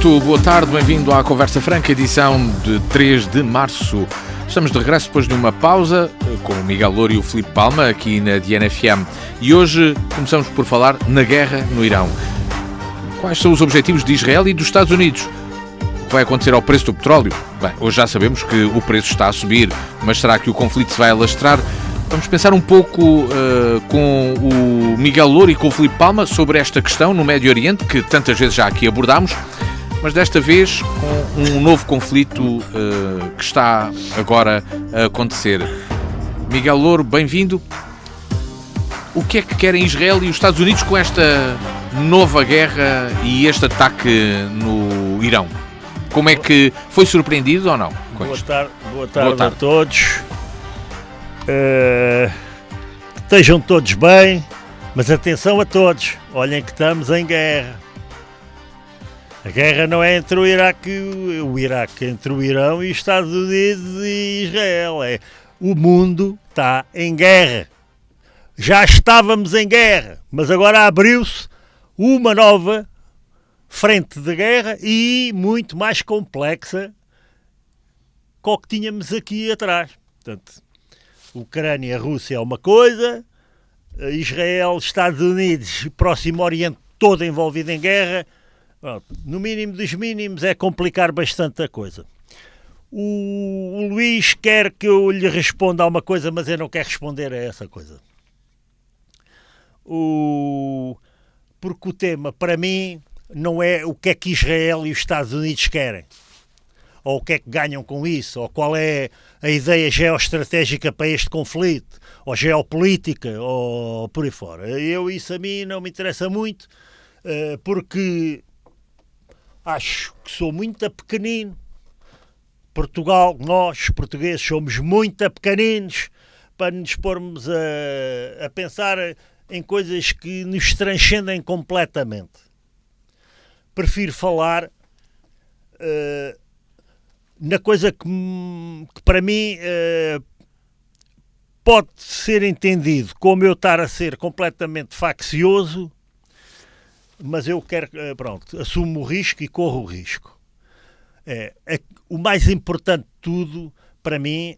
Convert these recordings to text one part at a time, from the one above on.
Muito boa tarde, bem-vindo à Conversa Franca, edição de 3 de março. Estamos de regresso depois de uma pausa com o Miguel Louro e o Filipe Palma aqui na DNFM. E hoje começamos por falar na guerra no Irão. Quais são os objetivos de Israel e dos Estados Unidos? O que vai acontecer ao preço do petróleo? Bem, hoje já sabemos que o preço está a subir, mas será que o conflito se vai alastrar? Vamos pensar um pouco com o Miguel Louro e com o Filipe sobre esta questão no Médio Oriente, que tantas vezes já aqui abordámos, mas desta vez com um novo conflito que está agora a acontecer. Miguel Louro, bem-vindo. O que é que querem Israel e os Estados Unidos com esta nova guerra e este ataque no Irão? Como é que foi surpreendido ou não? Boa tarde a todos. Estejam todos bem, mas atenção a todos, olhem que estamos em guerra. A guerra não é entre o Iraque entre o Irão e os Estados Unidos e Israel, o mundo está em guerra. Já estávamos em guerra, mas agora abriu-se uma nova frente de guerra e muito mais complexa que o que tínhamos aqui atrás. Portanto, Ucrânia, Rússia é uma coisa, Israel, Estados Unidos, Próximo Oriente todo envolvido em guerra. No mínimo dos mínimos é complicar bastante a coisa. O Luís quer que eu lhe responda a uma coisa, mas eu não quero responder a essa coisa. Porque o tema, para mim, não é o que é que Israel e os Estados Unidos querem, ou o que é que ganham com isso, ou qual é a ideia geoestratégica para este conflito, ou geopolítica, ou por aí fora. Isso a mim não me interessa muito, porque acho que sou muito pequenino. Portugal, nós, portugueses, somos muito pequeninos para nos pormos a pensar em coisas que nos transcendem completamente. Prefiro falar na coisa que para mim pode ser entendido como eu estar a ser completamente faccioso, mas eu quero, assumo o risco e corro o risco. O mais importante de tudo, para mim,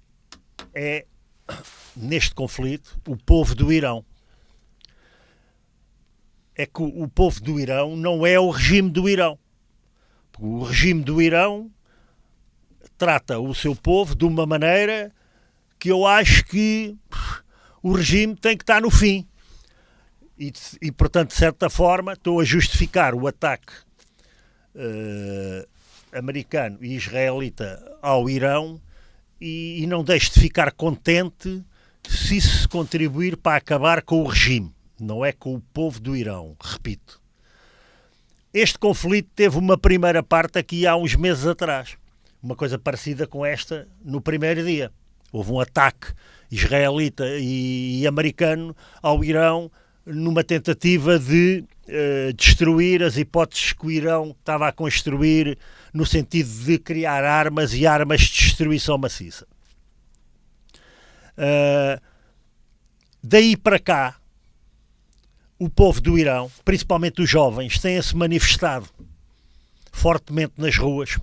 é, neste conflito, o povo do Irão. É que o povo do Irão não é o regime do Irão. O regime do Irão trata o seu povo de uma maneira que eu acho que o regime tem que estar no fim. E portanto, de certa forma, estou a justificar o ataque americano e israelita ao Irão e não deixo de ficar contente se isso contribuir para acabar com o regime. Não é com o povo do Irão, repito. Este conflito teve uma primeira parte aqui há uns meses atrás. Uma coisa parecida com esta no primeiro dia. Houve um ataque israelita e americano ao Irão numa tentativa de destruir as hipóteses que o Irão estava a construir no sentido de criar armas e armas de destruição maciça. Daí para cá, o povo do Irão, principalmente os jovens, tem-se manifestado fortemente nas ruas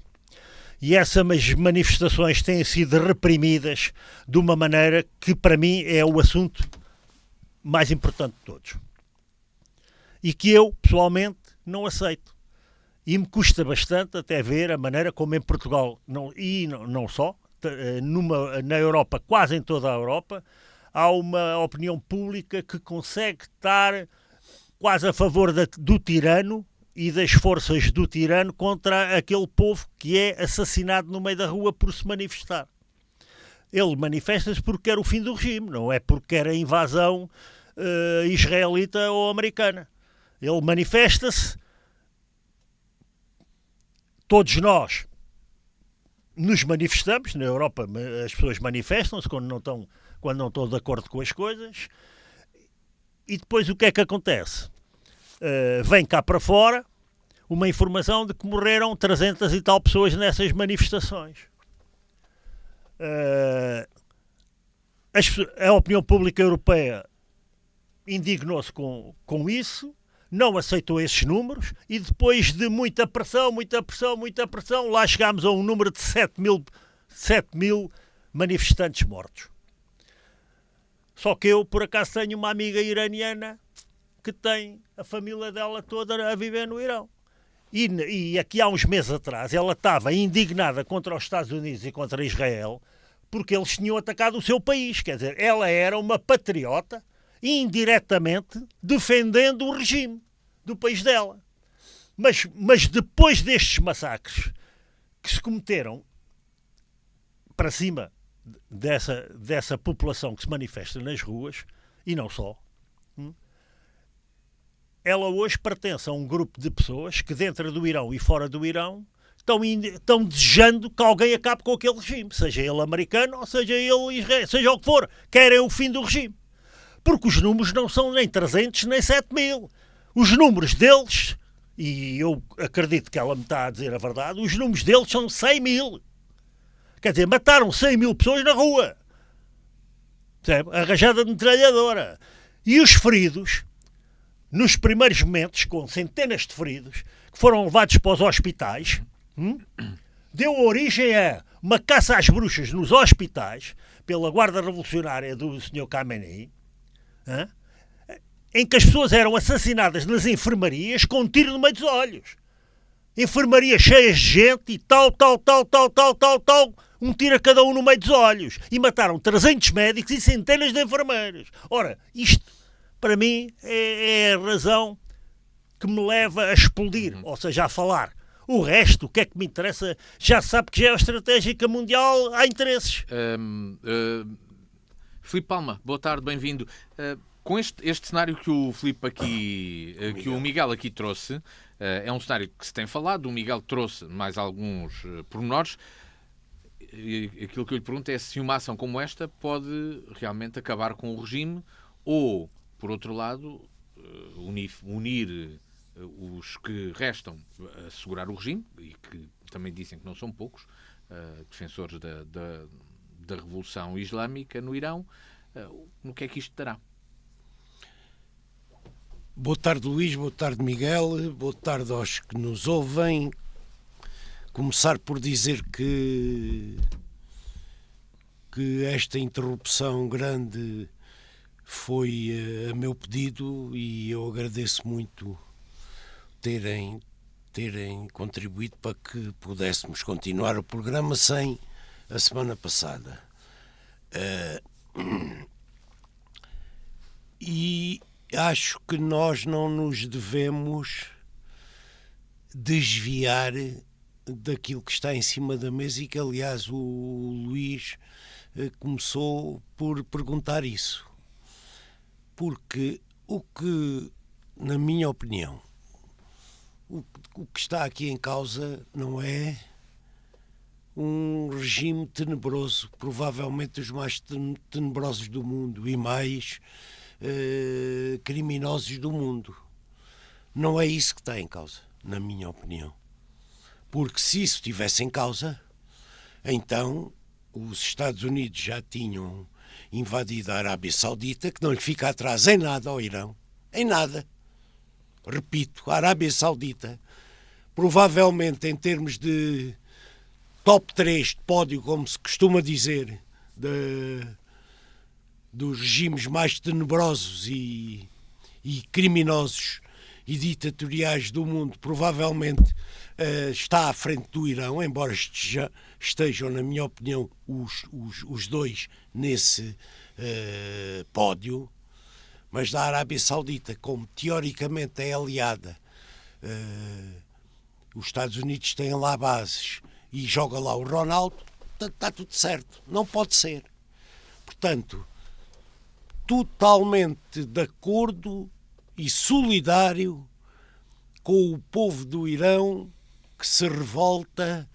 e essas manifestações têm sido reprimidas de uma maneira que para mim é o assunto mais importante de todos e que eu pessoalmente não aceito e me custa bastante até ver a maneira como em Portugal não só, na Europa, quase em toda a Europa, há uma opinião pública que consegue estar quase a favor do tirano e das forças do tirano contra aquele povo que é assassinado no meio da rua por se manifestar. Ele manifesta-se porque quer o fim do regime, não é porque quer a invasão israelita ou americana. Ele manifesta-se, todos nós nos manifestamos, na Europa as pessoas manifestam-se quando não estão de acordo com as coisas, e depois o que é que acontece? Vem cá para fora uma informação de que morreram 300 e tal pessoas nessas manifestações. A opinião pública europeia indignou-se com isso, não aceitou esses números e depois de muita pressão, lá chegámos a um número de 7 mil manifestantes mortos. Só que eu, por acaso, tenho uma amiga iraniana que tem a família dela toda a viver no Irão. E aqui há uns meses atrás ela estava indignada contra os Estados Unidos e contra Israel porque eles tinham atacado o seu país. Quer dizer, ela era uma patriota indiretamente defendendo o regime do país dela. Mas depois destes massacres que se cometeram para cima dessa população que se manifesta nas ruas, e não só, ela hoje pertence a um grupo de pessoas que dentro do Irão e fora do Irão estão desejando que alguém acabe com aquele regime, seja ele americano ou seja ele israelita, seja o que for, querem o fim do regime. Porque os números não são nem 300 nem 7 mil. Os números deles, e eu acredito que ela me está a dizer a verdade, os números deles são 100 mil. Quer dizer, mataram 100 mil pessoas na rua. Arrajada de metralhadora. E os feridos, nos primeiros momentos, com centenas de feridos, que foram levados para os hospitais, deu origem a uma caça às bruxas nos hospitais, pela Guarda Revolucionária do Sr. Khamenei, em que as pessoas eram assassinadas nas enfermarias com um tiro no meio dos olhos. Enfermarias cheias de gente e tal, um tiro a cada um no meio dos olhos. E mataram 300 médicos e centenas de enfermeiros. Ora, isto, para mim, é a razão que me leva a explodir, ou seja, a falar. O resto, o que é que me interessa? Já sabe que geoestratégica mundial há interesses. Filipe Palma, boa tarde, bem-vindo. Com este cenário que o Filipe aqui, que o Miguel aqui trouxe, é um cenário que se tem falado, o Miguel trouxe mais alguns pormenores. Aquilo que eu lhe pergunto é se uma ação como esta pode realmente acabar com o regime ou, por outro lado, unir os que restam a segurar o regime, e que também dizem que não são poucos, defensores da Revolução Islâmica no Irão. No que é que isto dará? Boa tarde, Luís, boa tarde, Miguel, boa tarde aos que nos ouvem. Começar por dizer que esta interrupção grande foi a meu pedido e eu agradeço muito terem contribuído para que pudéssemos continuar o programa sem a semana passada. E acho que nós não nos devemos desviar daquilo que está em cima da mesa e que, aliás, o Luís começou por perguntar isso. Porque o que, na minha opinião, o que está aqui em causa não é um regime tenebroso, provavelmente os mais tenebrosos do mundo e mais criminosos do mundo. Não é isso que está em causa, na minha opinião. Porque se isso estivesse em causa, então os Estados Unidos já tinham invadido a Arábia Saudita, que não lhe fica atrás em nada ao Irão. Em nada. Repito, a Arábia Saudita, provavelmente em termos de top 3 de pódio, como se costuma dizer, dos regimes mais tenebrosos e criminosos e ditatoriais do mundo, provavelmente está à frente do Irão, embora estejam, na minha opinião, os dois nesse pódio. Mas da Arábia Saudita, como teoricamente é aliada, os Estados Unidos têm lá bases e joga lá o Ronaldo, está tudo certo. Não pode ser. Portanto, totalmente de acordo e solidário com o povo do Irão que se revolta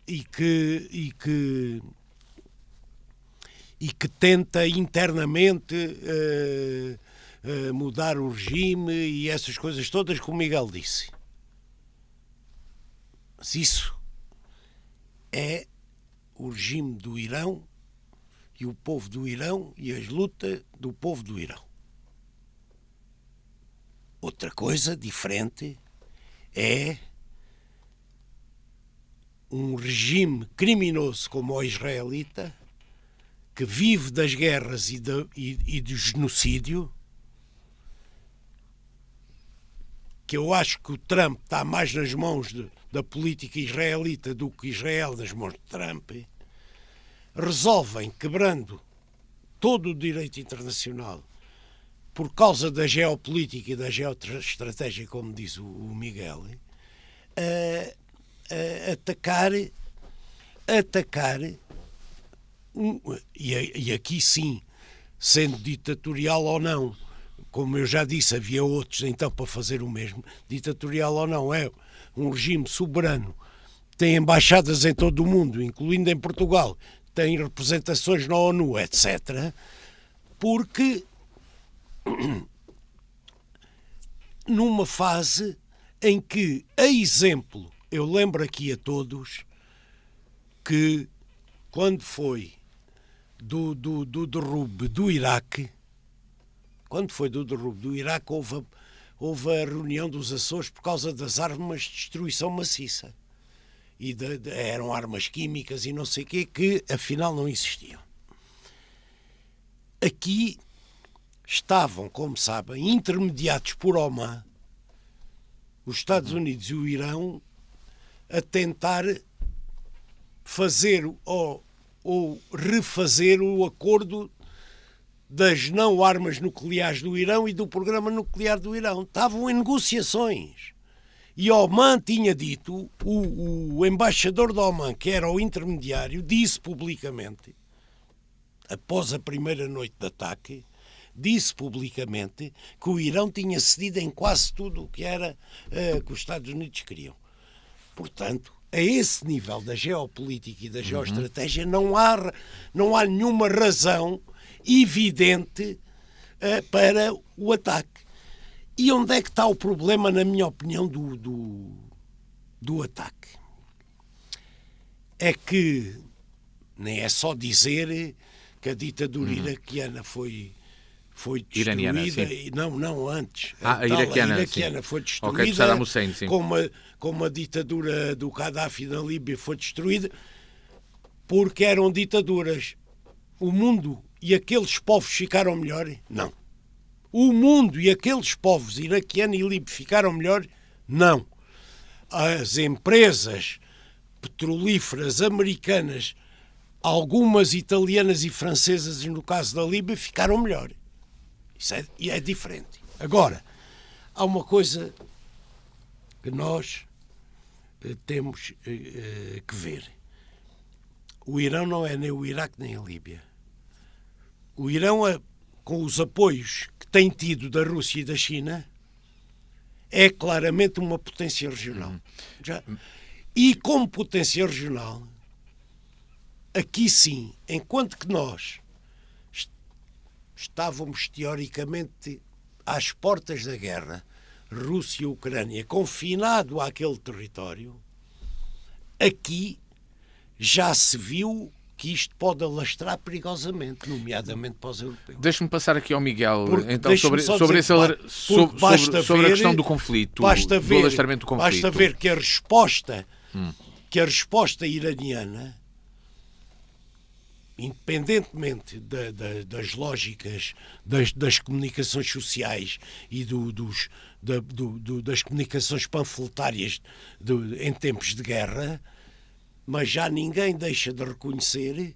e que tenta internamente mudar o regime e essas coisas todas, como o Miguel disse. Mas isso é o regime do Irão e o povo do Irão e as lutas do povo do Irão. Outra coisa diferente é um regime criminoso como o israelita, que vive das guerras e do genocídio, que eu acho que o Trump está mais nas mãos da política israelita do que Israel nas mãos de Trump, resolvem, quebrando todo o direito internacional, por causa da geopolítica e da geoestratégia, como diz o Miguel, atacar e aqui sim, sendo ditatorial ou não, como eu já disse, havia outros então para fazer o mesmo, ditatorial ou não, é um regime soberano, tem embaixadas em todo o mundo, incluindo em Portugal, tem representações na ONU, etc., porque numa fase em que, a exemplo, eu lembro aqui a todos que quando foi do derrube do Iraque, houve a reunião dos Açores por causa das armas de destruição maciça. E eram armas químicas e não sei o quê, que afinal não existiam. Aqui estavam, como sabem, intermediados por Oman, os Estados Unidos e o Irão, a tentar fazer ou refazer o acordo das não armas nucleares do Irão e do programa nuclear do Irão. Estavam em negociações. E Oman tinha dito, o embaixador de Oman, que era o intermediário, disse publicamente, após a primeira noite de ataque, disse publicamente que o Irão tinha cedido em quase tudo o que era que os Estados Unidos queriam. Portanto, a esse nível da geopolítica e da geoestratégia não há nenhuma razão evidente para o ataque. E onde é que está o problema, na minha opinião, do ataque? É que nem é só dizer que a ditadura iraquiana foi destruída. Iraniana, não, antes. A iraquiana foi destruída, okay, Saddam Hussein, sim. Como a ditadura do Gaddafi na Líbia foi destruída, porque eram ditaduras. O mundo e aqueles povos ficaram melhor? Não. O mundo e aqueles povos iraquiano e líbio ficaram melhor? Não. As empresas petrolíferas americanas, algumas italianas e francesas, no caso da Líbia, ficaram melhor. Isso é diferente. Agora, há uma coisa que nós temos que ver. O Irão não é nem o Iraque nem a Líbia. O Irão, com os apoios que tem tido da Rússia e da China, é claramente uma potência regional. E como potência regional, aqui sim, enquanto que nós estávamos teoricamente às portas da guerra, Rússia e Ucrânia, confinado àquele território, aqui já se viu que isto pode alastrar perigosamente, nomeadamente para os europeus. Deixe-me passar aqui ao Miguel, Porque, então, sobre a questão do conflito, do alastramento do conflito. Basta ver que a resposta iraniana, independentemente das lógicas das comunicações sociais e das comunicações panfletárias em tempos de guerra, mas já ninguém deixa de reconhecer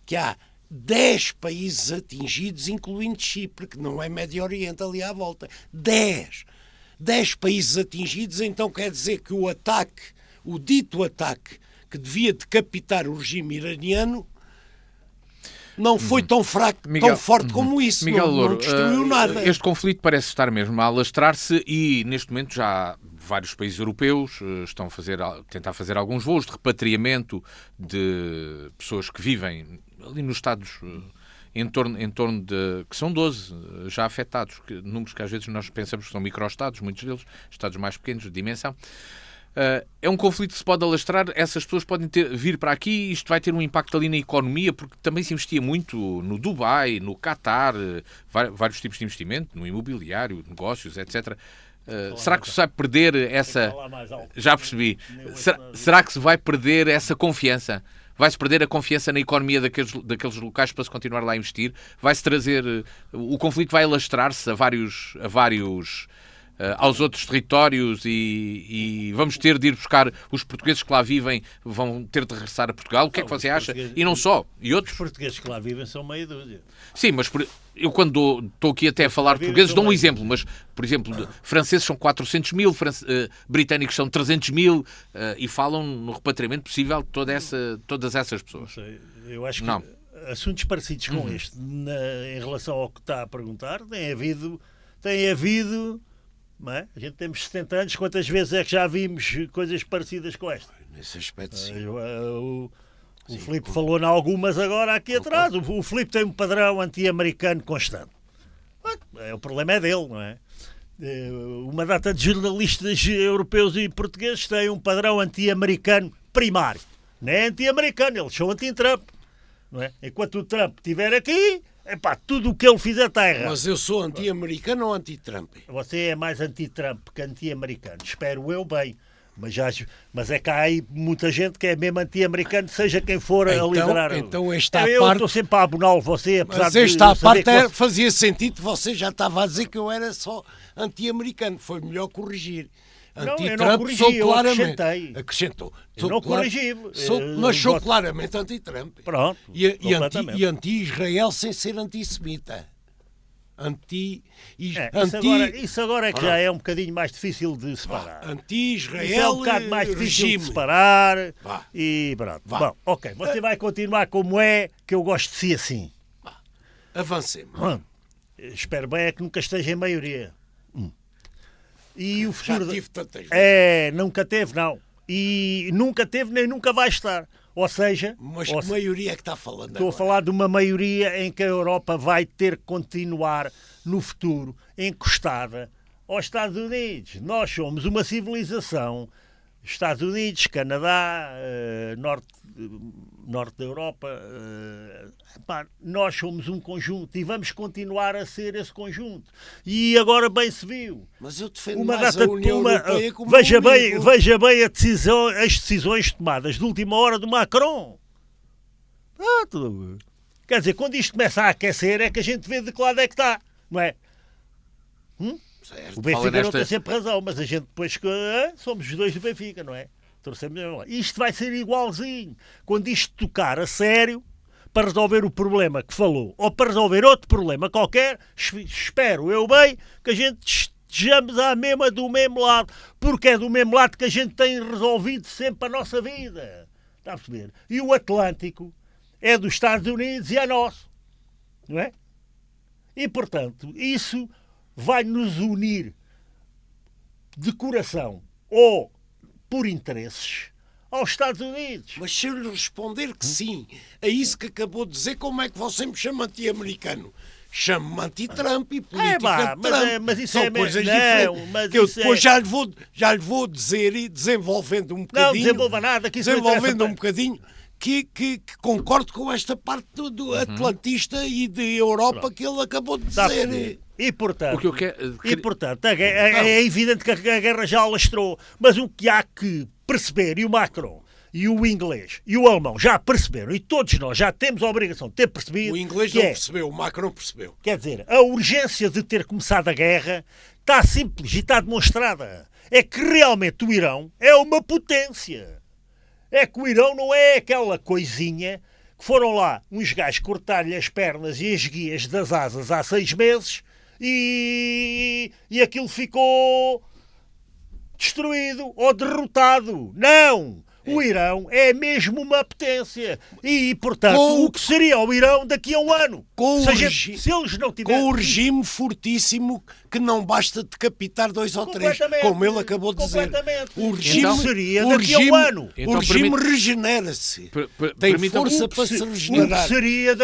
que há 10 países atingidos, incluindo Chipre, que não é Médio Oriente ali à volta. 10 países atingidos, então quer dizer que o dito ataque que devia decapitar o regime iraniano, não foi tão fraco, Miguel, tão forte como isso. Miguel não Louro, destruiu nada. Este conflito parece estar mesmo a alastrar-se e, neste momento, já vários países europeus estão a tentar fazer alguns voos de repatriamento de pessoas que vivem ali nos Estados em torno de... que são 12 já afetados, números que às vezes nós pensamos que são microestados, muitos deles, estados mais pequenos de dimensão. É um conflito que se pode alastrar, essas pessoas podem vir para aqui e isto vai ter um impacto ali na economia, porque também se investia muito no Dubai, no Qatar, vários tipos de investimento, no imobiliário, negócios, etc. Será que se vai perder essa... Falar mais alto. Já percebi. Será que se vai perder essa confiança? Vai-se perder a confiança na economia daqueles locais para se continuar lá a investir? Vai-se trazer... O conflito vai alastrar-se aos outros territórios e vamos ter de ir buscar os portugueses que lá vivem, vão ter de regressar a Portugal? O que é que você acha? E não só. E outros? Os portugueses que lá vivem são meia dúzia. Sim, mas eu quando estou aqui até a falar de portugueses dou um exemplo, mas, por exemplo, franceses são 400 mil, britânicos são 300 mil e falam no repatriamento possível de todas essas pessoas. Não sei, eu acho que Não. assuntos parecidos com este, em relação ao que está a perguntar, tem havido, não é? A gente temos 70 anos, quantas vezes é que já vimos coisas parecidas com esta? Nesse aspecto, sim. O Filipe falou em algumas agora aqui atrás. O Filipe tem um padrão anti-americano constante. O problema é dele, não é? Uma data de jornalistas europeus e portugueses têm um padrão anti-americano primário. Não é anti-americano, eles são anti-Trump. Não é? Enquanto o Trump estiver aqui, tudo o que ele fizer está errado. Mas eu sou anti-americano ou anti-Trump? Você é mais anti-Trump que anti-americano. Espero eu bem. Mas é que há aí muita gente que é mesmo anti-americano, seja quem for a liderar. Então esta eu parte... estou sempre a aboná-lo, você, apesar Mas de esta saber parte que fazia sentido, você já estava a dizer que eu era só anti-americano. Foi melhor corrigir. Não, eu não Anti-Trump corrigi, sou eu claramente. acrescentei. Acrescentou. Eu não corrigi. Mas sou claramente anti-Trump. Pronto, completamente. E anti-Israel sem ser antissemita. Isso agora é que já é um bocadinho mais difícil de separar. Anti-Israel, Isso é um bocado mais difícil regime. de separar. Vá. E pronto. Vá. Bom, ok. Você vai continuar como é, que eu gosto de si assim. Avancemos. Espero bem é que nunca esteja em maioria. E o futuro... Já tive tantas vezes. Nunca teve, não. E nunca teve nem nunca vai estar. Ou seja... Mas que maioria é que está falando Estou a falar de uma maioria em que a Europa vai ter que continuar no futuro encostada aos Estados Unidos. Nós somos uma civilização, Estados Unidos, Canadá, norte da Europa, nós somos um conjunto e vamos continuar a ser esse conjunto. E agora bem se viu. Mas eu defendo Uma mais data a União Europeia como veja um amigo. bem as decisões tomadas de última hora do Macron. Quer dizer, quando isto começa a aquecer é que a gente vê de que lado é que está, não é? Certo. O Benfica não tem sempre razão, mas a gente depois somos os dois do Benfica, não é? Torcemos lá. Isto vai ser igualzinho. Quando isto tocar a sério, para resolver o problema que falou, ou para resolver outro problema qualquer, espero eu bem que a gente estejamos do mesmo lado, porque é do mesmo lado que a gente tem resolvido sempre a nossa vida. Está a perceber? E o Atlântico é dos Estados Unidos e é nosso, não é? E, portanto, isso vai nos unir de coração ou por interesses aos Estados Unidos. Mas se eu lhe responder que sim, é isso que acabou de dizer, como é que você me chama anti-americano? Chamo-me anti-Trump e política de Trump. Mas isso são coisas diferentes. Que eu depois já lhe vou dizer e desenvolvendo um bocadinho. Não desenvolva nada, que isso desenvolvendo um bocadinho. Que concordo com esta parte do atlantista e de Europa que ele acabou de dizer. E portanto, é evidente que a guerra já alastrou, mas o que há que perceber, e o Macron, e o inglês, e o alemão já perceberam, e todos nós já temos a obrigação de ter percebido... O inglês não percebeu, o Macron percebeu. Quer dizer, a urgência de ter começado a guerra está simples e está demonstrada. É que realmente o Irão é uma potência. É que o Irão não é aquela coisinha que foram lá uns gajos cortar-lhe as pernas e as guias das asas há 6 meses e aquilo ficou destruído ou derrotado. Não! O Irão é mesmo uma potência. E, portanto, o que seria o Irão daqui a um ano? Se eles não tiverem... Com o regime fortíssimo que não basta decapitar 2 ou 3, como ele acabou de dizer. O regime seria daqui a um ano. O regime regenera-se. Tem força para se regenerar.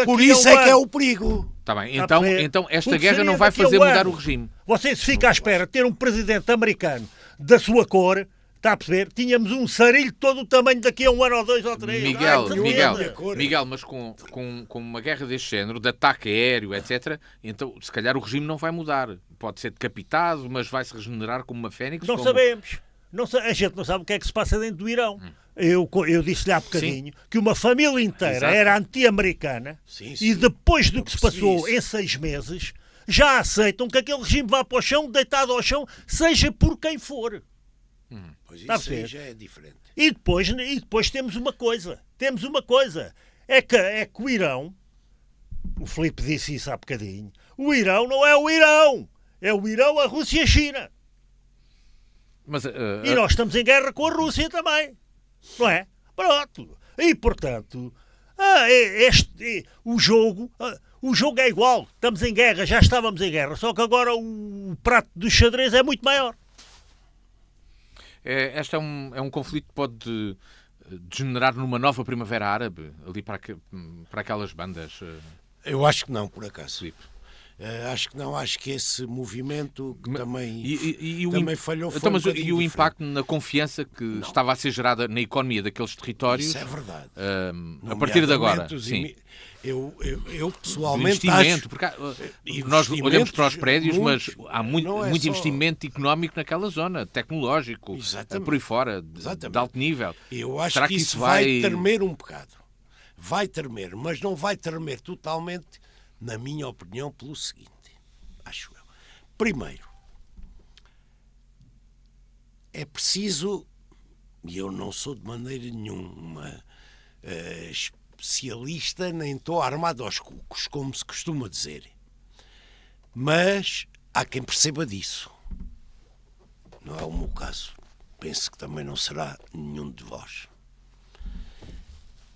Por isso é que é o perigo. Está bem, então esta guerra não vai fazer mudar o regime. Você se fica à espera de ter um presidente americano da sua cor... Está a perceber? Tínhamos um sarilho todo o tamanho daqui a 1 ano ou 2 ou 3. Miguel, mas com uma guerra deste género, de ataque aéreo, etc., então se calhar o regime não vai mudar. Pode ser decapitado, mas vai-se regenerar como uma fênix? Não sabemos. A gente não sabe o que é que se passa dentro do Irão. Eu disse-lhe há bocadinho que uma família inteira era anti-americana e depois do que se passou em 6 meses, já aceitam que aquele regime vá para o chão, deitado ao chão, seja por quem for. Pois isso aí já é diferente. E depois temos uma coisa. É que o Irão, o Filipe disse isso há bocadinho, o Irão não é o Irão. É o Irão, a Rússia e a China. Mas, e nós estamos em guerra com a Rússia também. Não é? Pronto. E, portanto, o jogo é igual. Estamos em guerra, já estávamos em guerra. Só que agora o prato do xadrez é muito maior. Este é um conflito que pode degenerar numa nova primavera árabe, ali para aquelas bandas? Eu acho que não, por acaso, Filipe. Acho que não, acho que esse movimento que também falhou foi e o impacto na confiança que estava a ser gerada na economia daqueles territórios? Isso é verdade. A partir de agora, sim. Eu pessoalmente investimento, acho... Porque nós olhamos para os prédios, mas há muito investimento económico naquela zona, tecnológico, por aí fora, de alto nível. Eu acho que isso vai tremer um bocado. Vai tremer, mas não vai tremer totalmente, na minha opinião, pelo seguinte, acho eu. Primeiro, é preciso, e eu não sou de maneira nenhuma especialista, nem estou armado aos cucos, como se costuma dizer, mas há quem perceba disso. Não é o meu caso. Penso que também não será nenhum de vós.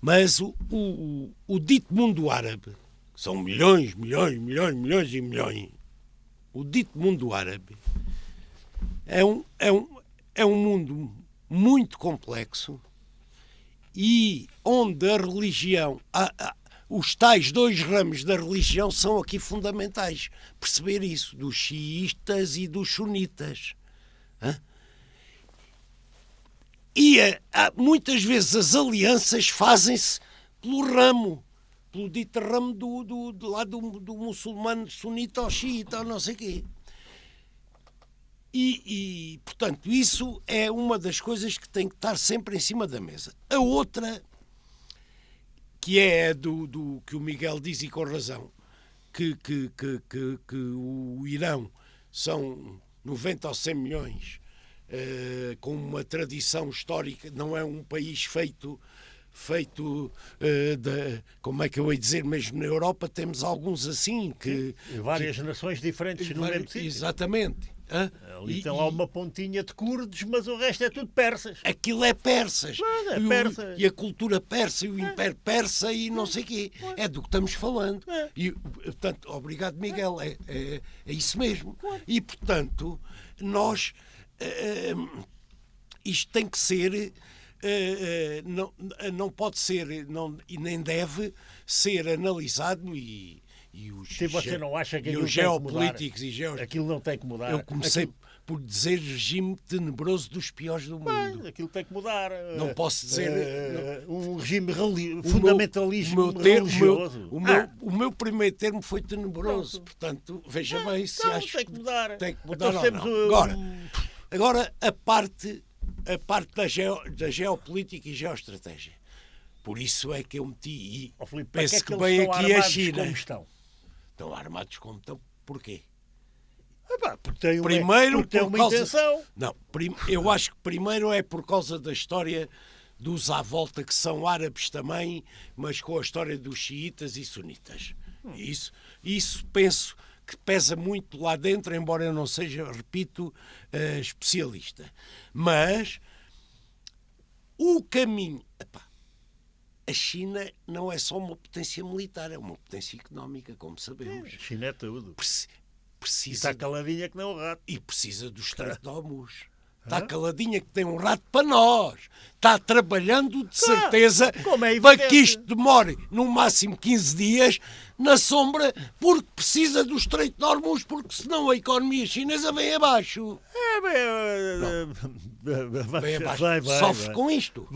Mas o dito mundo árabe, são milhões e milhões. O dito mundo árabe é um mundo muito complexo e onde a religião, os tais 2 ramos da religião são aqui fundamentais. Perceber isso, dos xiitas e dos sunitas. E muitas vezes as alianças fazem-se pelo dito ramo do muçulmano sunita ou xiita ou não sei o quê. E, portanto, isso é uma das coisas que tem que estar sempre em cima da mesa. A outra, que é do que o Miguel diz, e com razão, que o Irão são 90 ou 100 milhões, com uma tradição histórica, não é um país feito como é que eu ia dizer, mesmo na Europa temos alguns assim que... Várias nações diferentes no mesmo sítio. Exatamente. Ali tem lá uma pontinha de curdos, mas o resto é tudo persas. Aquilo é persas. Persas. E a cultura persa e o império persa e não sei o quê. É do que estamos falando. E, portanto, obrigado, Miguel. É isso mesmo. E, portanto, nós... isto tem que ser... não pode ser e nem deve ser analisado e você não acha que os geopolíticos aquilo não tem que mudar. Eu comecei por dizer regime tenebroso dos piores do mundo. Aquilo tem que mudar. Não posso dizer um regime fundamentalismo religioso. O meu primeiro termo foi tenebroso. Portanto, veja bem se acho tem que mudar. Tem que mudar então, ou não. Agora a parte da geopolítica e geoestratégia. Por isso é que eu meti penso que bem aqui a China. Como estão? Estão armados como estão. Porquê? Porque tem uma intenção. Não, eu acho que primeiro é por causa da história dos à volta, que são árabes também, mas com a história dos xiitas e sunitas. Isso penso que pesa muito lá dentro, embora eu não seja, repito, especialista. Mas o caminho... A China não é só uma potência militar, é uma potência económica, como sabemos. A China é tudo. Precisa está caladinha que não o rato. E precisa do Estreito de Hormuz. Está caladinha que tem um rato para nós. Está trabalhando de certeza como é para evidente. que isto demore no máximo 15 dias na sombra, porque precisa do Estreito de Hormuz, porque senão a economia chinesa vem abaixo. Vem abaixo. Sofre com isto.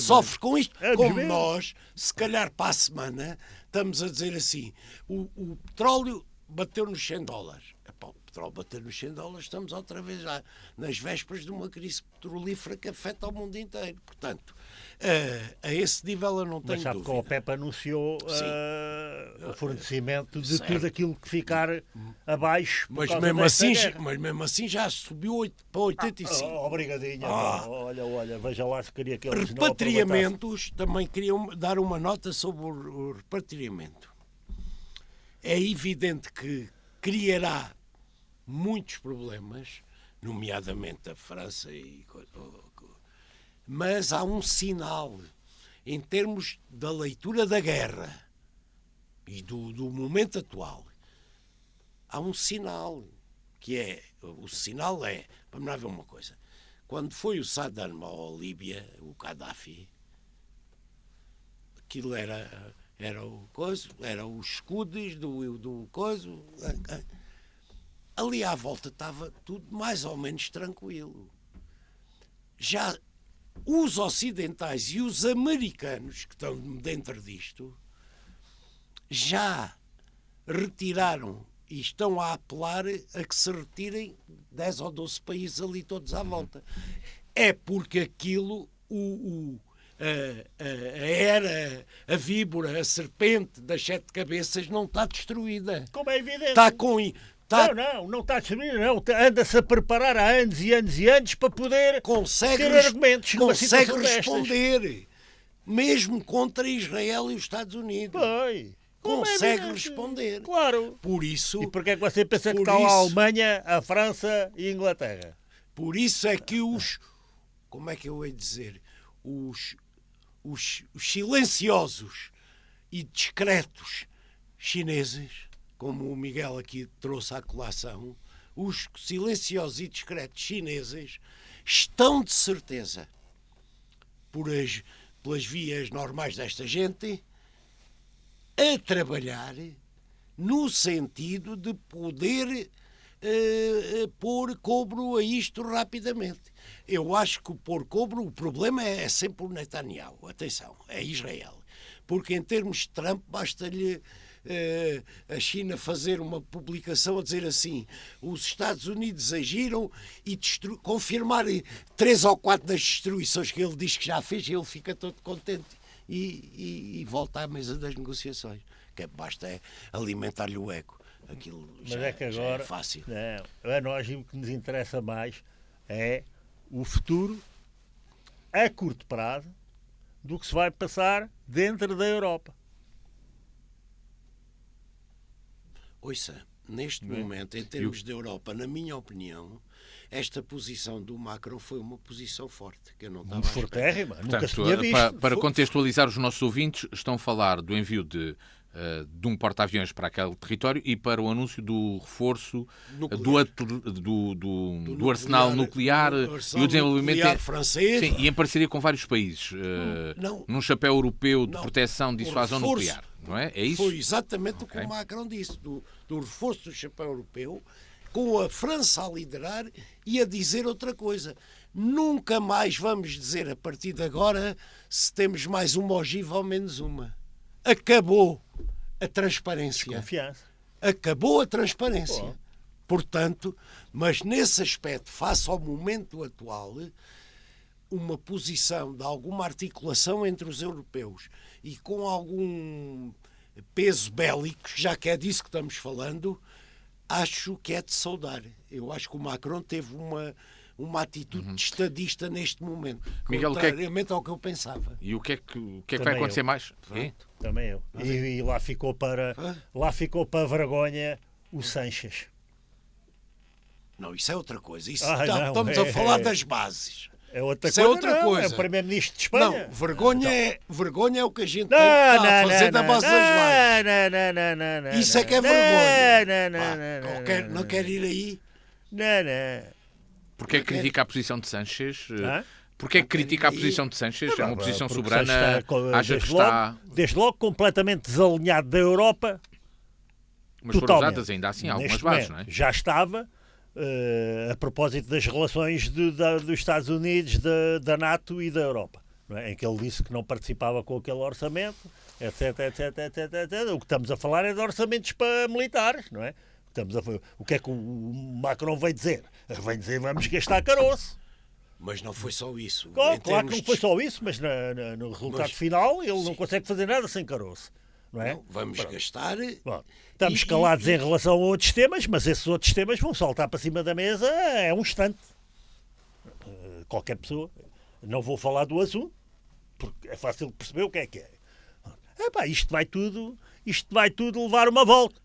Sofre com isto. Como nós, se calhar para a semana, estamos a dizer assim, o petróleo bateu nos $100. O petróleo bater nos $100, estamos outra vez já nas vésperas de uma crise petrolífera que afeta o mundo inteiro. Portanto, a esse nível eu não tenho dúvida. Mas sabe que a OPEP anunciou o fornecimento de tudo aquilo que ficar abaixo. Mas mesmo assim já subiu para 85. Obrigadinho. Olha, veja lá se queria que eles repatriamentos, também queriam dar uma nota sobre o repatriamento. É evidente que criará muitos problemas, nomeadamente a França, mas há um sinal em termos da leitura da guerra e do momento atual. Há um sinal vamos lá ver uma coisa, quando foi o Saddam à Líbia, o Gaddafi, aquilo era os escudos do coisa. Ali à volta estava tudo mais ou menos tranquilo. Já os ocidentais e os americanos que estão dentro disto já retiraram e estão a apelar a que se retirem 10 ou 12 países ali todos à volta. É porque aquilo, a víbora, a serpente das 7 cabeças não está destruída. Como é evidente. Está com... Não está destruída, não. Anda-se a preparar há anos e anos e anos para poder ter argumentos numa consegue situação responder, destas. mesmo contra Israel e os Estados Unidos. Consegue responder. Claro. Por isso... E porquê é que você pensa que está a Alemanha, a França e a Inglaterra? Por isso é que como é que eu ia dizer? Os silenciosos e discretos chineses, como o Miguel aqui trouxe à colação, os silenciosos e discretos chineses estão de certeza, pelas vias normais desta gente, a trabalhar no sentido de poder pôr cobro a isto rapidamente. Eu acho que pôr cobro, o problema é sempre o Netanyahu, atenção, é Israel. Porque em termos de Trump basta-lhe a China fazer uma publicação a dizer assim: os Estados Unidos agiram e confirmar 3 ou 4 das destruições que ele diz que já fez, e ele fica todo contente e volta à mesa das negociações. Que basta alimentar-lhe o ego. Aquilo já é fácil. Não, a nós o que nos interessa mais é o futuro a curto prazo do que se vai passar dentro da Europa. Ouça, neste momento, em termos da Europa, na minha opinião, esta posição do Macron foi uma posição forte, que eu não estava a esperar. Fortérrima, nunca se Portanto, tinha visto. para contextualizar os nossos ouvintes, estão a falar do envio de um porta-aviões para aquele território e para o anúncio do reforço do arsenal nuclear e o desenvolvimento francês. Sim, e em parceria com vários países, num chapéu europeu de proteção de dissuasão nuclear, não é? É isso? Foi exatamente o que o Macron disse, do reforço do chapéu europeu, com a França a liderar e a dizer outra coisa. Nunca mais vamos dizer, a partir de agora, se temos mais uma ogiva ou menos uma. Acabou a transparência. Confiança. Acabou a transparência. Portanto, mas nesse aspecto, face ao momento atual, uma posição de alguma articulação entre os europeus e com algum peso bélico, já que é disso que estamos falando, acho que é de saudar. Eu acho que o Macron teve uma atitude de estadista neste momento, Miguel, contrariamente ao que eu pensava. E o que é que vai acontecer mais? Também eu. E lá ficou para vergonha o Sanches. Não, isso é outra coisa. Estamos a falar das bases. É outra Isso coisa. É outra coisa. É o Primeiro-Ministro de Espanha. Não, vergonha é o que a gente tem a fazer da base das lajes. Isso é que é vergonha. Não quer ir aí? Não. Porque é que critica a posição de Sánchez? Hã? Porque é que critica a posição de Sánchez? É uma posição Porque soberana? Acha que está... Desde logo completamente desalinhado da Europa. Mas foram totalmente. usadas ainda assim algumas Neste bases, momento, não é? já estava, a propósito das relações dos Estados Unidos, da NATO e da Europa. Não é? Em que ele disse que não participava com aquele orçamento, etc, etc, etc, etc. O que estamos a falar é de orçamentos para militares, não é? O que é que o Macron veio dizer? Vem dizer vamos gastar caroço. Mas não foi só isso. Claro que não foi só isso, mas no resultado final ele não consegue fazer nada sem caroço. Não é? Não, vamos gastar. Bom, estamos calados em relação a outros temas, mas esses outros temas vão saltar para cima da mesa é um instante. Qualquer pessoa. Não vou falar do assunto, porque é fácil de perceber o que é. Epá, isto vai tudo levar uma volta.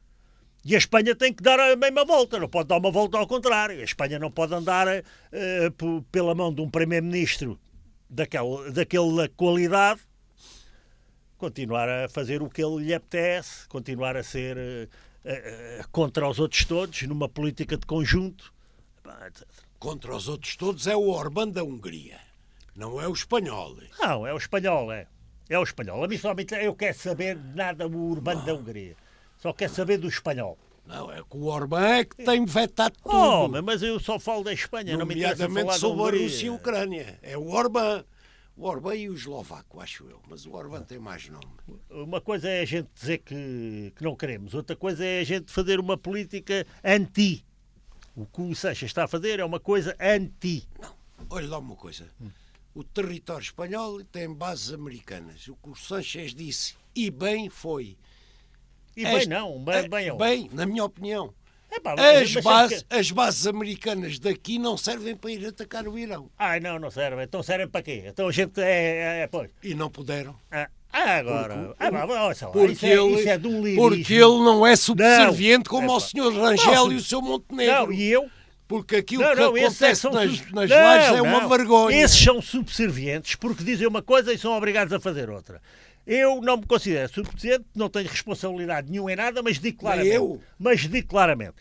E a Espanha tem que dar a mesma volta, não pode dar uma volta ao contrário. A Espanha não pode andar pela mão de um primeiro-ministro daquela qualidade, continuar a fazer o que ele lhe apetece, continuar a ser contra os outros todos, numa política de conjunto, etc. Contra os outros todos é o Orbán da Hungria, não é o espanhol. Não, é o espanhol, é. É o espanhol. A mim somente eu quero saber nada do Urbano da Hungria. Só quero saber do espanhol. Não, é que o Orbán é que tem vetado tudo. Mas eu só falo da Espanha, não me interessa falar nomeadamente da sobre a Hungria. Rússia e a Ucrânia. É o Orbán. O Orbán e o eslovaco, acho eu. Mas o Orbán tem mais nome. Uma coisa é a gente dizer que não queremos. Outra coisa é a gente fazer uma política anti. O que o Sánchez está a fazer é uma coisa anti. Não, olha lá uma coisa. O território espanhol tem bases americanas. O que o Sánchez disse, e bem foi. E bem não, bem Bem, na minha opinião. Epá, As bases americanas daqui não servem para ir atacar o Irão. Ai, não servem. Então servem para quê? Então a gente pois. E não puderam. Agora. Porque isso é de um lirismo. Porque ele não é subserviente como o Sr. Rangel e o Sr. Montenegro. Não, e eu? Porque aquilo que acontece nas lajes é uma vergonha. Esses são subservientes porque dizem uma coisa e são obrigados a fazer outra. Eu não me considero subserviente, não tenho responsabilidade nenhuma em nada, mas digo claramente.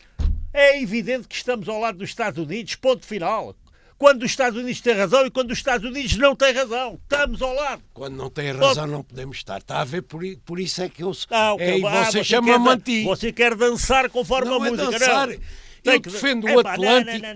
É evidente que estamos ao lado dos Estados Unidos, ponto final. Quando os Estados Unidos têm razão e quando os Estados Unidos não têm razão. Estamos ao lado. Quando não têm razão não podemos estar. Está a ver? Por isso é que eu... você chama-me anti. Você quer dançar conforme a música. Dançar. Eu defendo o Atlântico. Miguel,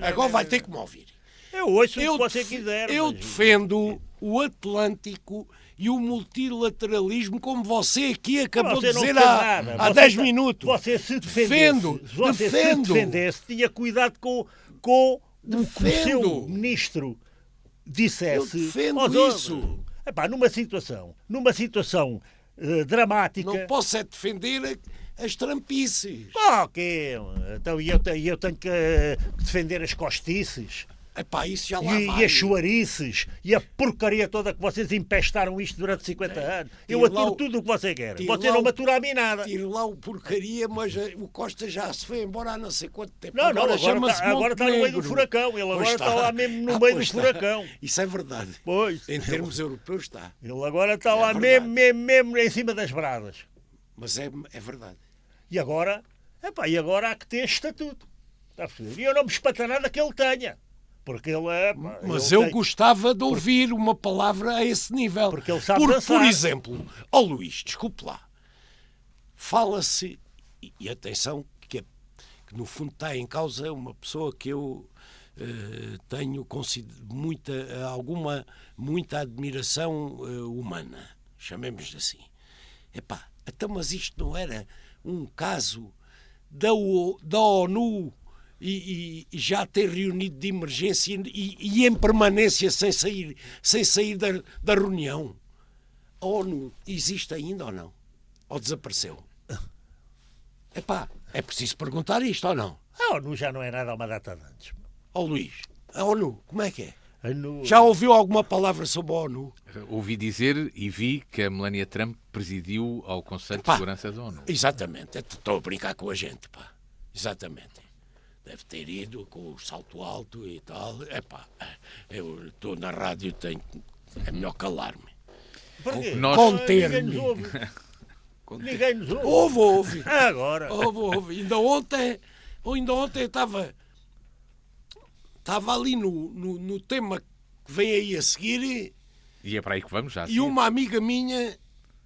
agora vai ter que me ouvir. Eu ouço o que você quiser. Eu defendo o Atlântico e o multilateralismo, como você aqui acabou de dizer há 10 minutos. Você se defendesse, tinha cuidado com o que o seu ministro dissesse. Eu defendo isso. Numa situação dramática... Não posso é defender as trampices. Ok, então eu tenho que defender as costices. Isso já lá vai. E as choarices e a porcaria toda que vocês empestaram isto durante 50 anos. Eu aturo tudo o que você quer. Você não me atura a mim nada. Tiro lá o porcaria, mas o Costa já se foi embora há não sei quanto tempo. Agora está no meio do furacão. Ele agora está lá mesmo no meio do furacão. Isso é verdade. Pois. Em termos europeus está. Ele agora está lá mesmo em cima das brasas. Mas é verdade. E agora há que ter estatuto. Está a perceber? E eu não me espanta nada que ele tenha. Porque ele é... Mas eu gostava de ouvir uma palavra a esse nível. Porque ele sabe dançar. Por exemplo, Luís, desculpe lá, fala-se, e atenção, que no fundo está em causa uma pessoa que eu tenho muita admiração humana, chamemos-lhe assim. Então, mas isto não era um caso da ONU e já ter reunido de emergência e em permanência sem sair da reunião? A ONU existe ainda ou não? Ou desapareceu? É preciso perguntar isto ou não? A ONU já não é nada há uma data de antes. Luís, a ONU, como é que é? ONU... Já ouviu alguma palavra sobre a ONU? Ouvi dizer e vi que a Melania Trump presidiu ao Conselho de Segurança da ONU. Exatamente. Estou a brincar com a gente, Exatamente. Deve ter ido com o salto alto e tal. Eu estou na rádio, é melhor calar-me. Porquê? Conter-me. Ninguém nos ouve. Ouve. Agora. Ouve. Ainda ontem estava estava ali no tema que vem aí a seguir, E é para aí que vamos já. e uma amiga minha,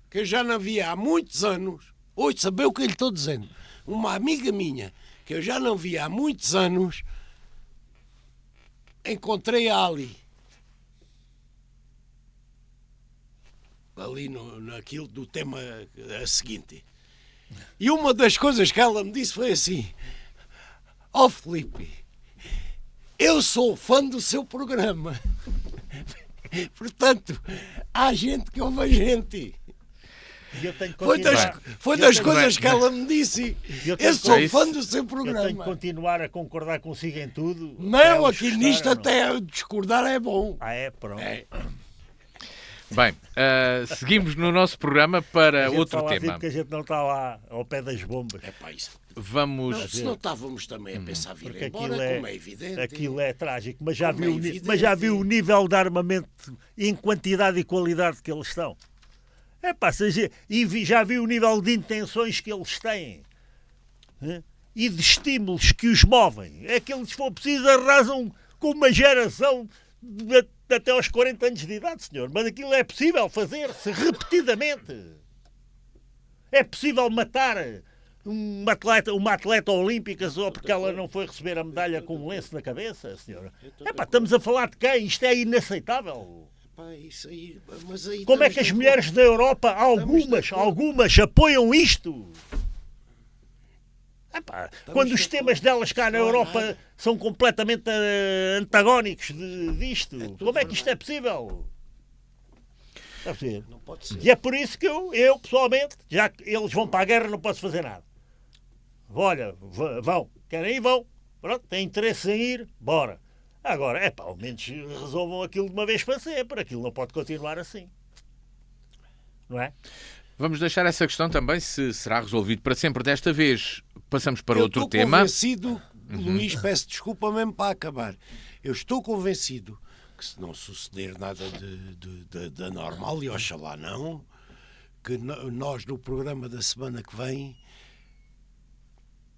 que eu já não via há muitos anos, hoje saber o que eu lhe estou dizendo, uma amiga minha, que eu já não via há muitos anos, encontrei-a ali naquilo do tema a seguinte. E uma das coisas que ela me disse foi assim: ó Filipe, eu sou fã do seu programa. Portanto, há gente que ouve a gente. E eu tenho que Foi continuar. das coisas que ela me disse. Eu sou fã do seu Eu tenho que programa. continuar a concordar consigo em tudo. Não, Eles aqui nisto gostaram, não? até discordar é bom. Ah, é? Pronto. É. Bem, seguimos no nosso programa para A gente outro fala assim tema. porque a gente não está lá ao pé das bombas. É pá, isso. Vamos. Não, se não estávamos também a pensar vir Porque embora, como é evidente. aquilo é trágico. Mas já, Como é viu, evidente. mas já viu o nível de armamento em quantidade e qualidade que eles estão. É pá, já viu o nível de intenções que eles têm. Hã? E de estímulos que os movem. É que eles, se for preciso, arrasam com uma geração até aos 40 anos de idade, senhor. Mas aquilo é possível fazer-se repetidamente. É possível matar uma atleta olímpica só porque ela não foi receber a medalha com um lenço na cabeça, senhora. É pá, estamos a falar de quem? Isto é inaceitável. Pá, isso aí, mas aí Como é que as mulheres da Europa, algumas apoiam isto? Epá, quando os temas delas cá na Europa são completamente antagónicos disto, como é que isto é possível? Está a perceber? Não pode ser. E é por isso que eu pessoalmente, já que eles vão para a guerra, não posso fazer nada. Olha, vão, querem ir, vão. Pronto, têm interesse em ir, bora. Agora, ao menos resolvam aquilo de uma vez para sempre. Aquilo não pode continuar assim. Não é? Vamos deixar essa questão também, se será resolvido para sempre. Desta vez passamos para outro tema. Eu estou convencido, Luís, peço desculpa mesmo para acabar. Eu estou convencido que se não suceder nada de anormal, e oxalá não, que nós no programa da semana que vem,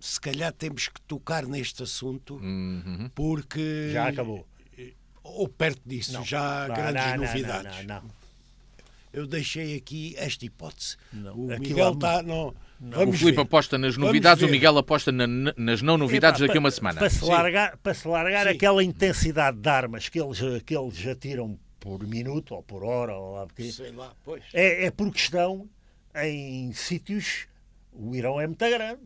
se calhar temos que tocar neste assunto, porque... Já acabou. Ou perto disso, Não. já há Não, grandes não, novidades. não. Eu deixei aqui esta hipótese. Não. O Aquilo Miguel há- está... Não. O Vamos Filipe ver. aposta nas Vamos novidades, o ver. Miguel aposta nas não novidades Epá, daqui a uma semana. Para se Sim. largar Sim. aquela intensidade de armas que eles atiram por minuto ou por hora, ou lá porque Sei lá, pois. é porque estão em sítios. O Irão é muito grande.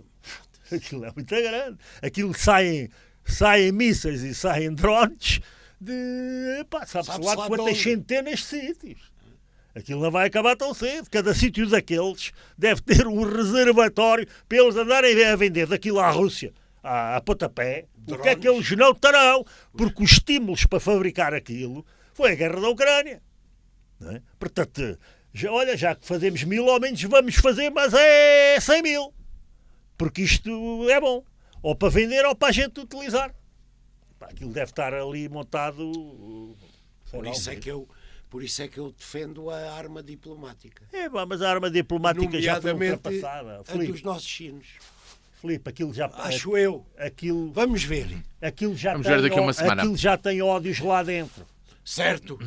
Aquilo é muito grande. Aquilo saem mísseis e saem drones de. Sabe-se Sabe-se lá lá de de quantas onde. centenas de sítios. Aquilo não vai acabar tão cedo. Cada sítio daqueles deve ter um reservatório para eles andarem a vender daquilo à Rússia, a pontapé. O que é que eles não terão? Porque os estímulos para fabricar aquilo foi a guerra da Ucrânia. Não é? Portanto, já que fazemos 1000, ao menos vamos fazer, mas é 100 mil. Porque isto é bom. Ou para vender ou para a gente utilizar. Aquilo deve estar ali montado... sei lá, Por isso é que eu defendo a arma diplomática. Mas a arma diplomática já foi Nomeadamente ultrapassada. a dos nossos sinos. Filipe, aquilo já... Acho eu. Aquilo Vamos ver. já Vamos tem, ver daqui a uma semana. Aquilo já tem ódios lá dentro. Certo.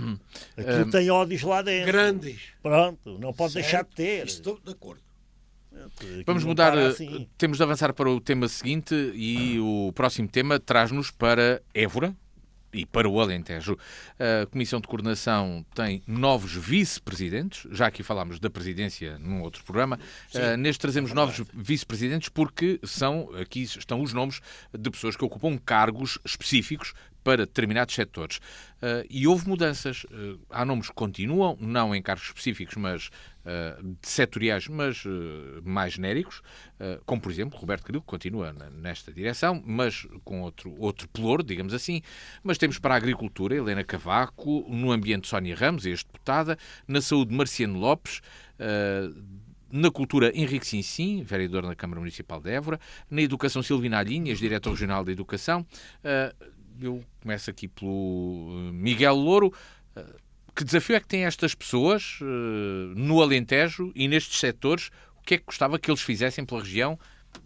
Aquilo tem ódios lá dentro. Grandes. Pronto, não pode deixar de Certo. ter. Estou de acordo. Aquilo Vamos não mudar, para assim. temos de avançar para o tema seguinte e o próximo tema traz-nos para Évora e para o Alentejo. A Comissão de Coordenação tem novos vice-presidentes, já aqui falámos da presidência num outro programa. Neste trazemos novos vice-presidentes porque aqui estão os nomes de pessoas que ocupam cargos específicos para determinados setores. E houve mudanças. Há nomes que continuam, não em cargos específicos, mas setoriais, mas mais genéricos, como, por exemplo, Roberto Grilo, que continua nesta direção, mas com outro pelouro, digamos assim. Mas temos para a Agricultura Helena Cavaco, no Ambiente Sónia Ramos, ex-deputada, na Saúde Marciano Lopes, na Cultura, Henrique Sinsim, vereador na Câmara Municipal de Évora, na Educação, Silvina Alhinhas, diretor regional da Educação. Eu começo aqui pelo Miguel Louro. Que desafio é que têm estas pessoas no Alentejo e nestes setores? O que é que gostava que eles fizessem pela região,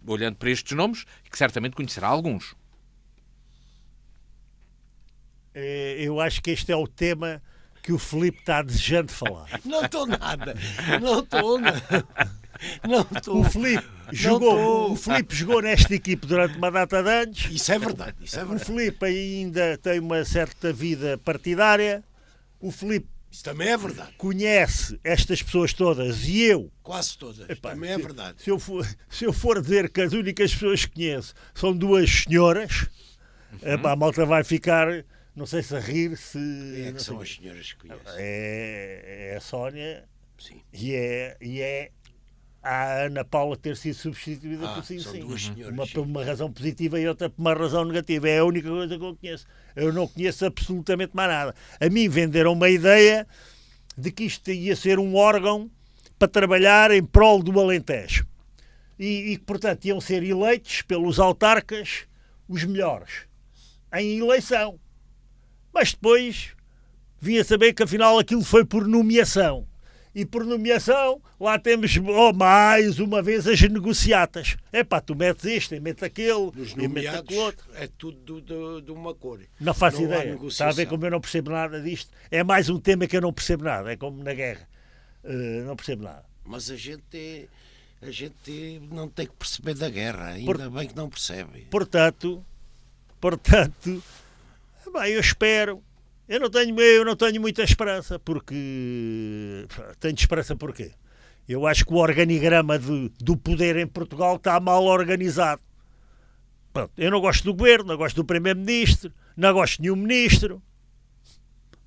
olhando para estes nomes, que certamente conhecerá alguns? Eu acho que este é o tema que o Filipe está desejando falar. Não estou nada. Não estou. Não estou. O Filipe jogou nesta equipe durante uma data de anos. Isso é verdade. O Filipe ainda tem uma certa vida partidária. O Filipe Isso também é verdade. conhece estas pessoas todas e eu. Quase todas. Epá, também é verdade. Se eu for dizer que as únicas pessoas que conheço são duas senhoras, epá, a malta vai ficar, não sei se a rir, se. Quem é não que sei são o as quê. senhoras que conhecem? É a Sónia Sim. e é a Ana Paula ter sido substituída por São sim. duas senhoras. Uma sim. por uma razão positiva e outra por uma razão negativa. É a única coisa que eu conheço. Eu não conheço absolutamente mais nada. A mim venderam uma ideia de que isto ia ser um órgão para trabalhar em prol do Alentejo. E portanto, iam ser eleitos pelos autarcas os melhores em eleição. Mas depois vinha saber que afinal aquilo foi por nomeação. E por nomeação, lá temos mais uma vez as negociatas. Epá, tu metes este, e metes aquele, Nos e metes nomeados aquele outro. é tudo de uma cor. Não faço Não há ideia. negociação. Está a ver como eu não percebo nada disto? É mais um tema que eu não percebo nada. É como na guerra. Não percebo nada. Mas a gente não tem que perceber da guerra. Ainda bem que não percebe. Portanto, bem, eu espero. Eu não tenho muita esperança, porque... Tenho esperança porquê? Eu acho que o organigrama do poder em Portugal está mal organizado. Pronto, eu não gosto do governo, não gosto do primeiro-ministro, não gosto de nenhum ministro.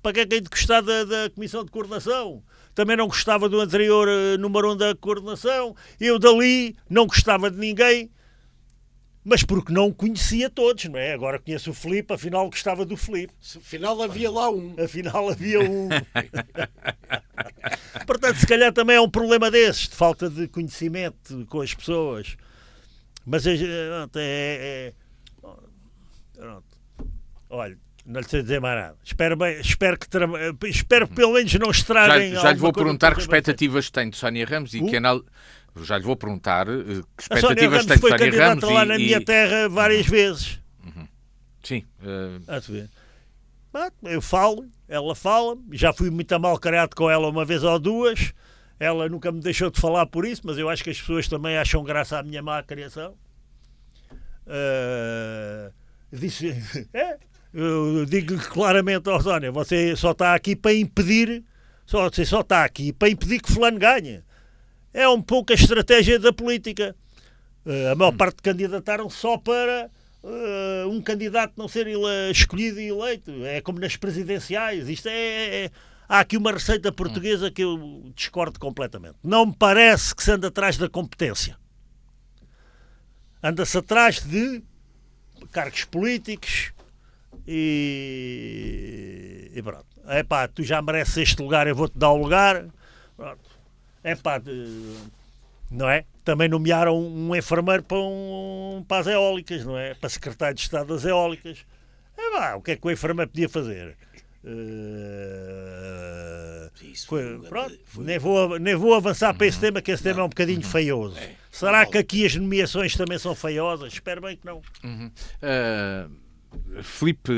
Para que é que hei de gostar da Comissão de Coordenação? Também não gostava do anterior número 1 da coordenação. Eu dali não gostava de ninguém. Mas porque não conhecia todos, não é? Agora conheço o Filipe, afinal gostava do Filipe. Afinal havia lá um. Afinal havia um. Portanto, se calhar também é um problema desses, de falta de conhecimento com as pessoas. Mas pronto. Olha, não lhe sei dizer mais nada. Espero que pelo menos não estraguem. Já lhe vou alguma coisa perguntar que que esteja bem feita. expectativas tem de Sónia Ramos e que análise. Já lhe vou perguntar que A Sónia expectativas Ramos tem de foi Sónia candidata Ramos lá na minha terra várias vezes. Sim. A ver. Eu falo, ela fala, já fui muito mal criado com ela uma vez ou duas, ela nunca me deixou de falar por isso, mas eu acho que as pessoas também acham graça à minha má criação. Disse, eu digo-lhe claramente, Sónia, você só está aqui para impedir, você só está aqui para impedir que fulano ganhe. É um pouco a estratégia da política. A maior parte candidataram só para um candidato não ser escolhido e eleito. É como nas presidenciais. Isto há aqui uma receita portuguesa que eu discordo completamente. Não me parece que se anda atrás da competência. Anda-se atrás de cargos políticos e pronto. Epá, tu já mereces este lugar, eu vou-te dar o lugar. Pronto. Não é? Também nomearam um enfermeiro para as eólicas, não é? Para secretário de Estado das eólicas. O que é que o enfermeiro podia fazer? Pronto, nem vou avançar para esse tema, que esse tema é um bocadinho feioso. Será que aqui as nomeações também são feiosas? Espero bem que não. Filipe,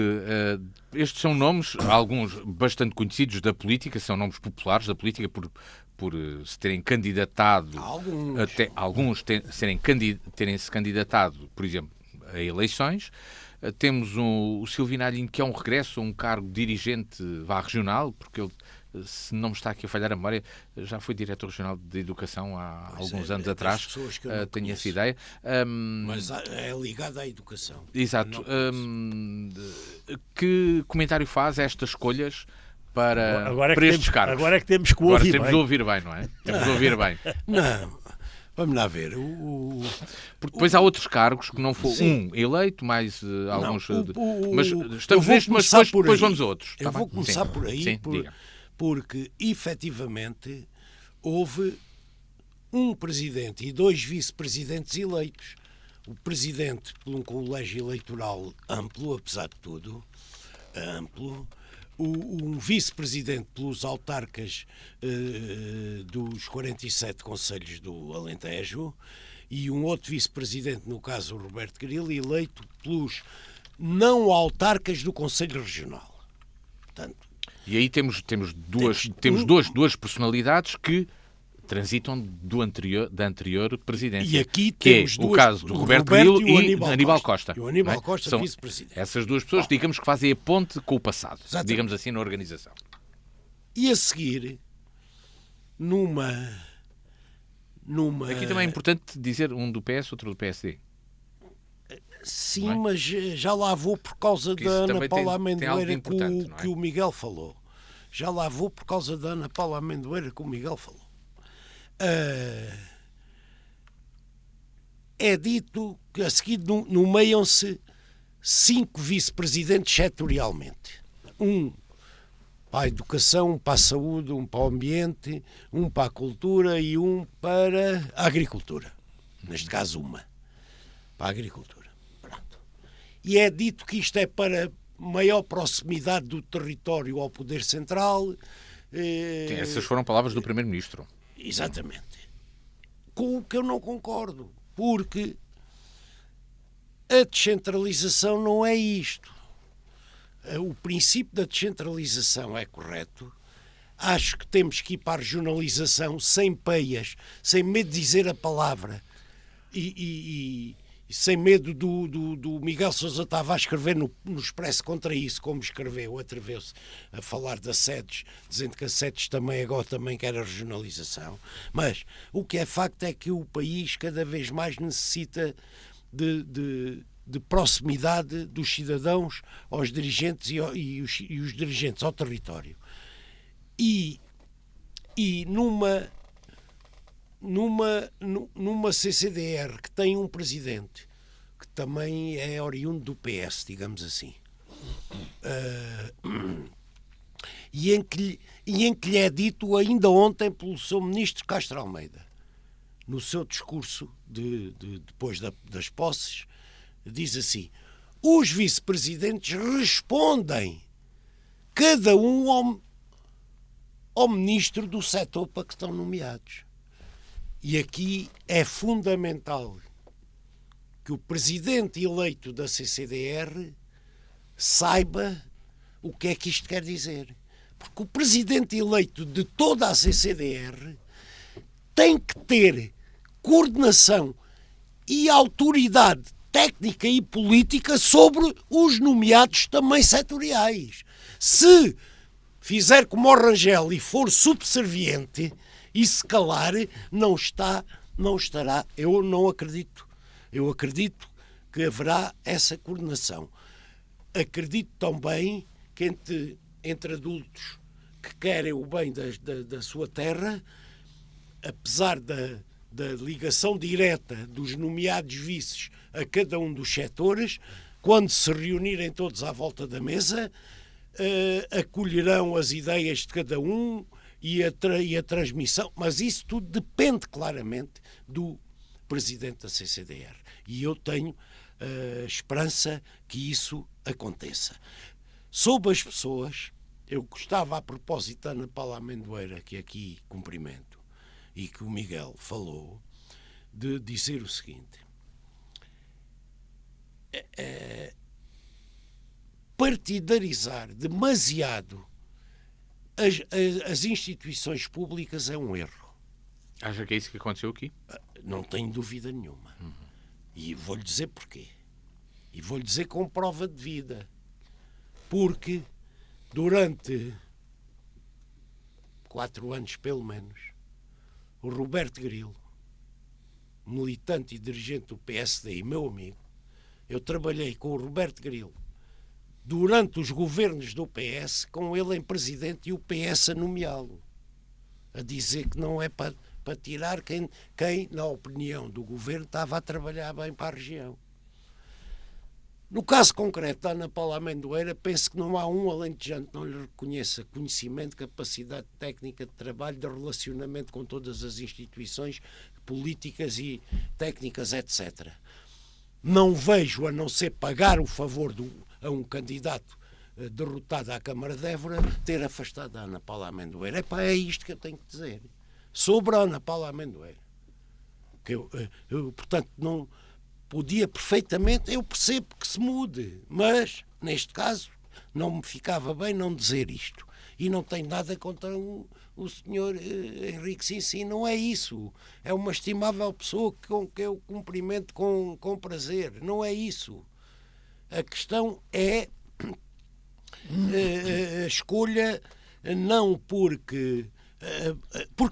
estes são nomes, alguns bastante conhecidos da política, são nomes populares da política por se terem candidatado, alguns terem se candidatado, por exemplo, a eleições. Temos o Silvino Alhinho, que é um regresso a um cargo dirigente regional, porque ele, se não me está aqui a falhar a memória, já foi diretor regional de Educação há alguns anos atrás, tenho essa ideia. Mas é ligado à educação. Exato. Que comentário faz a estas escolhas para estes cargos? Agora é que temos que ouvir temos de ouvir bem, não é? Temos de ouvir bem. Não, vamos lá ver. Porque depois há outros cargos que não foram eleito, mais alguns... mas estamos neste, mas depois vamos a outros. Eu vou começar por aí, porque efetivamente houve um presidente e 2 vice-presidentes eleitos. O presidente por um colégio eleitoral amplo, apesar de tudo, amplo. Um vice-presidente pelos autarcas dos 47 concelhos do Alentejo e um outro vice-presidente, no caso o Roberto Grilo, eleito pelos não autarcas do Conselho Regional. Portanto, E aí temos duas personalidades que transitam da anterior presidência. e aqui que temos é o caso do Roberto Grilo e Aníbal Costa. E o Aníbal não é? Costa, São vice-presidente. essas duas pessoas, digamos, que fazem a ponte com o passado, Exatamente. digamos assim, na organização. E a seguir, numa Aqui também é importante dizer um do PS, outro do PSD. Sim, não é? mas já lá vou por causa Porque da isso Ana também Paula tem algo Amendoeira importante, não é? que o Miguel falou. Já lá vou por causa da Ana Paula Amendoeira que o Miguel falou. É dito que a seguir nomeiam-se 5 vice-presidentes setorialmente. Um para a educação, um para a saúde, um para o ambiente, um para a cultura e um para a agricultura. Neste caso, uma para a agricultura. Pronto. E é dito que isto é para maior proximidade do território ao poder central. Sim, essas foram palavras do Primeiro-Ministro. Exatamente. Com o que eu não concordo, porque a descentralização não é isto. O princípio da descentralização é correto. Acho que temos que ir para a regionalização sem peias, sem medo de dizer a palavra e sem medo do Miguel Sousa Tavares escrever no Expresso contra isso, como escreveu, atreveu-se a falar das sedes, dizendo que as sedes também agora também quer a regionalização. Mas o que é facto é que o país cada vez mais necessita de proximidade dos cidadãos aos dirigentes e os dirigentes ao território. E numa CCDR que tem um presidente que também é oriundo do PS, digamos assim, e em que lhe é dito ainda ontem pelo seu ministro Castro Almeida, no seu discurso depois das posses, diz assim: os vice-presidentes respondem cada um ao ministro do setor para que estão nomeados. E aqui é fundamental que o presidente eleito da CCDR saiba o que é que isto quer dizer. Porque o presidente eleito de toda a CCDR tem que ter coordenação e autoridade técnica e política sobre os nomeados também setoriais. Se fizer como o Rangel e for subserviente e se calar, não estará. Eu não acredito. Eu acredito que haverá essa coordenação. Acredito também que entre adultos que querem o bem da sua terra, apesar da ligação direta dos nomeados vices a cada um dos setores, quando se reunirem todos à volta da mesa, acolherão as ideias de cada um e a transmissão, mas isso tudo depende claramente do presidente da CCDR. E eu tenho esperança que isso aconteça. Sobre as pessoas, eu gostava, a propósito da Ana Paula Amendoeira, que aqui cumprimento, e que o Miguel falou, de dizer o seguinte: partidarizar demasiado as instituições públicas é um erro. Acha que é isso que aconteceu aqui? Não tenho dúvida nenhuma. E vou-lhe dizer porquê. E vou-lhe dizer com prova de vida. Porque durante 4 anos, pelo menos, o Roberto Grilo, militante e dirigente do PSD e meu amigo, eu trabalhei com o Roberto Grilo durante os governos do PS, com ele em presidente e o PS a nomeá-lo, a dizer que não é para tirar quem, na opinião do governo, estava a trabalhar bem para a região. No caso concreto da Ana Paula Amendoeira, penso que não há um alentejano que não lhe reconheça conhecimento, capacidade técnica de trabalho, de relacionamento com todas as instituições políticas e técnicas, etc. Não vejo, a não ser pagar o favor a um candidato derrotado à Câmara de Évora, ter afastado a Ana Paula Amendoeira. É isto que eu tenho que dizer sobre a Ana Paula Amendoeira. Que eu, portanto, não podia perfeitamente, eu percebo que se mude, mas, neste caso, não me ficava bem não dizer isto. E não tenho nada contra o senhor Henrique Sinsim, não é isso. É uma estimável pessoa com que eu cumprimento com prazer. Não é isso. A questão é a escolha, não porque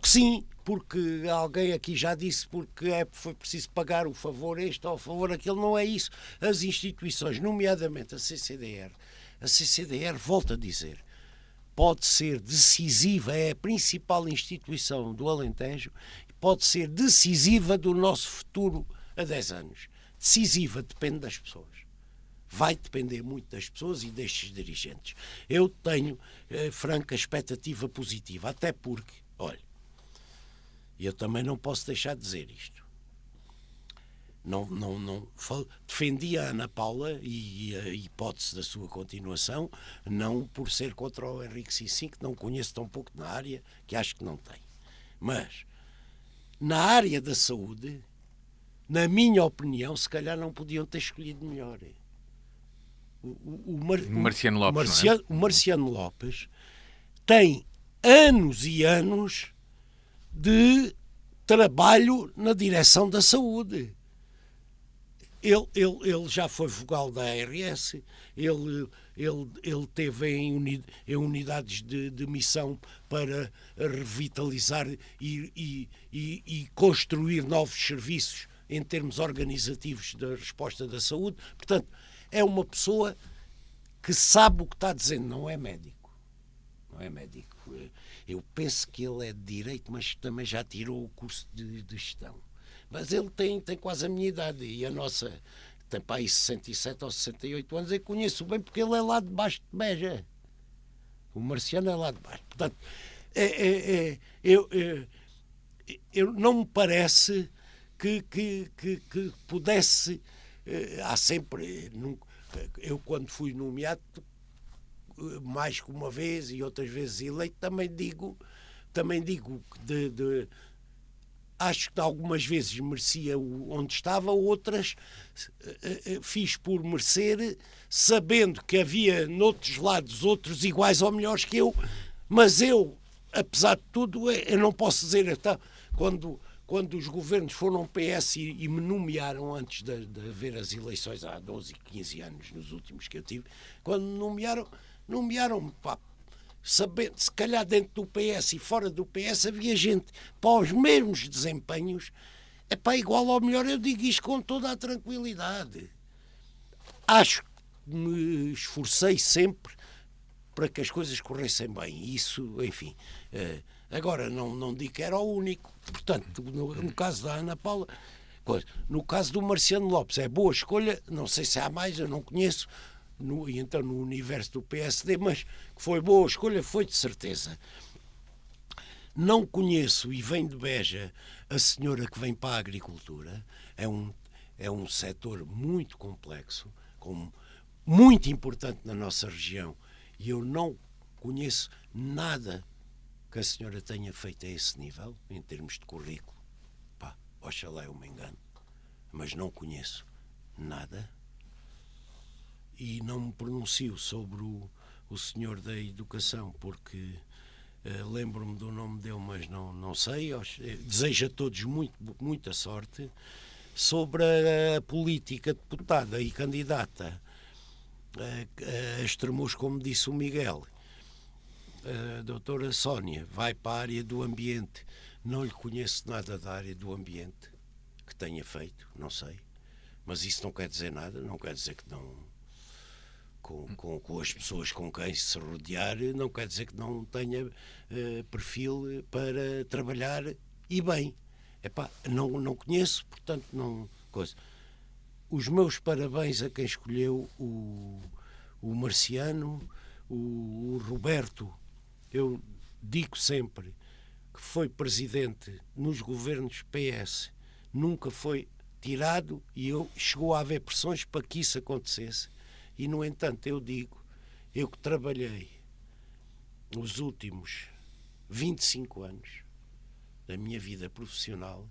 sim, porque alguém aqui já disse, porque foi preciso pagar o favor este ou o favor aquele, não é isso. As instituições, nomeadamente a CCDR, volto a dizer, pode ser decisiva, é a principal instituição do Alentejo, pode ser decisiva do nosso futuro a 10 anos. Decisiva, depende das pessoas. Vai depender muito das pessoas e destes dirigentes. Eu tenho franca expectativa positiva, até porque, olha, eu também não posso deixar de dizer isto. Defendi a Ana Paula e a hipótese da sua continuação, não por ser contra o Henrique Sinsim, que não conheço tão pouco na área, que acho que não tem. Mas, na área da saúde, na minha opinião, se calhar não podiam ter escolhido melhor. Marciano Lopes, não é? O Marciano Lopes tem anos e anos de trabalho na direção da saúde. Ele já foi vogal da ARS, ele teve em unidades de missão para revitalizar e construir novos serviços em termos organizativos da resposta da saúde. Portanto, é uma pessoa que sabe o que está dizendo, não é médico. Não é médico. Eu penso que ele é de Direito, mas também já tirou o curso de Gestão. Mas ele tem quase a minha idade e a nossa tem para aí 67 ou 68 anos. Eu conheço bem porque ele é lá de baixo de Beja. O Marciano é lá de baixo. Portanto, eu não me parece que pudesse. Há sempre. Eu, quando fui nomeado, mais que uma vez e outras vezes eleito, também digo acho que algumas vezes merecia onde estava, outras fiz por merecer, sabendo que havia noutros lados outros iguais ou melhores que eu, mas eu, apesar de tudo, eu não posso dizer, então, quando os governos foram PS e me nomearam antes de haver as eleições há 12, 15 anos, nos últimos que eu tive, quando me nomearam-me, pá, sabendo, se calhar dentro do PS e fora do PS havia gente para os mesmos desempenhos, é para igual ou melhor. Eu digo isto com toda a tranquilidade. Acho que me esforcei sempre para que as coisas corressem bem. Isso, enfim. Agora, não digo que era o único. Portanto, no caso da Ana Paula, no caso do Marciano Lopes, é boa escolha. Não sei se há mais, eu não conheço. Então no universo do PSD, mas que foi boa escolha, foi de certeza. Não conheço, e vem de Beja, a senhora que vem para a agricultura. É um setor muito complexo, muito importante na nossa região, e eu não conheço nada que a senhora tenha feito a esse nível, em termos de currículo. Pá, oxalá eu me engano, mas não conheço nada. E não me pronuncio sobre o senhor da Educação, porque lembro-me do nome dele, mas não sei. Desejo a todos muita sorte. Sobre a política deputada e candidata a Estremoz, como disse o Miguel, a doutora Sónia vai para a área do ambiente. Não lhe conheço nada da área do ambiente que tenha feito, não sei. Mas isso não quer dizer nada, não quer dizer que não... Com as pessoas com quem se rodear, não quer dizer que não tenha perfil para trabalhar e bem. Epá, não conheço, portanto não coisa. Os meus parabéns a quem escolheu o Marciano, o Roberto. Eu digo sempre que foi presidente nos governos PS, nunca foi tirado e chegou a haver pressões para que isso acontecesse. E, no entanto, eu digo, eu que trabalhei os últimos 25 anos da minha vida profissional,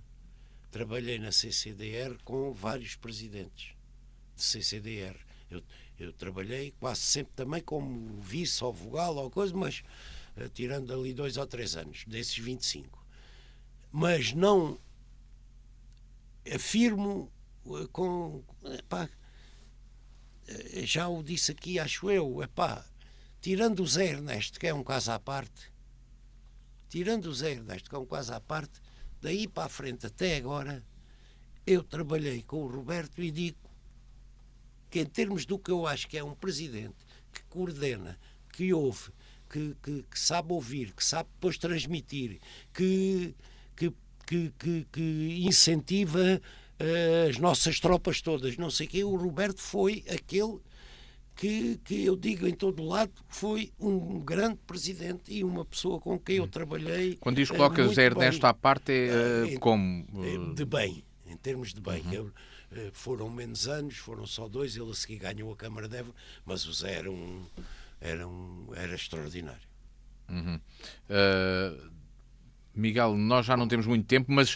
trabalhei na CCDR com vários presidentes de CCDR. Eu trabalhei quase sempre também como vice ou vogal ou coisa, mas tirando ali 2 ou 3 anos, desses 25. Mas não afirmo com... Epá, já o disse aqui, acho eu, epá, tirando o Zé Ernesto, que é um caso à parte, daí para a frente até agora, eu trabalhei com o Roberto e digo que em termos do que eu acho que é um presidente que coordena, que ouve, que sabe ouvir, que sabe depois transmitir, que incentiva as nossas tropas todas, não sei o quê, o Roberto foi aquele que eu digo em todo lado, foi um grande presidente e uma pessoa com quem eu trabalhei. Quando diz coloca Zé Ernesto à parte, como? De bem, em termos de bem. Foram menos anos, foram só 2, ele a seguir ganhou a Câmara de Évora, mas o Zé era extraordinário. Miguel, nós já não temos muito tempo, mas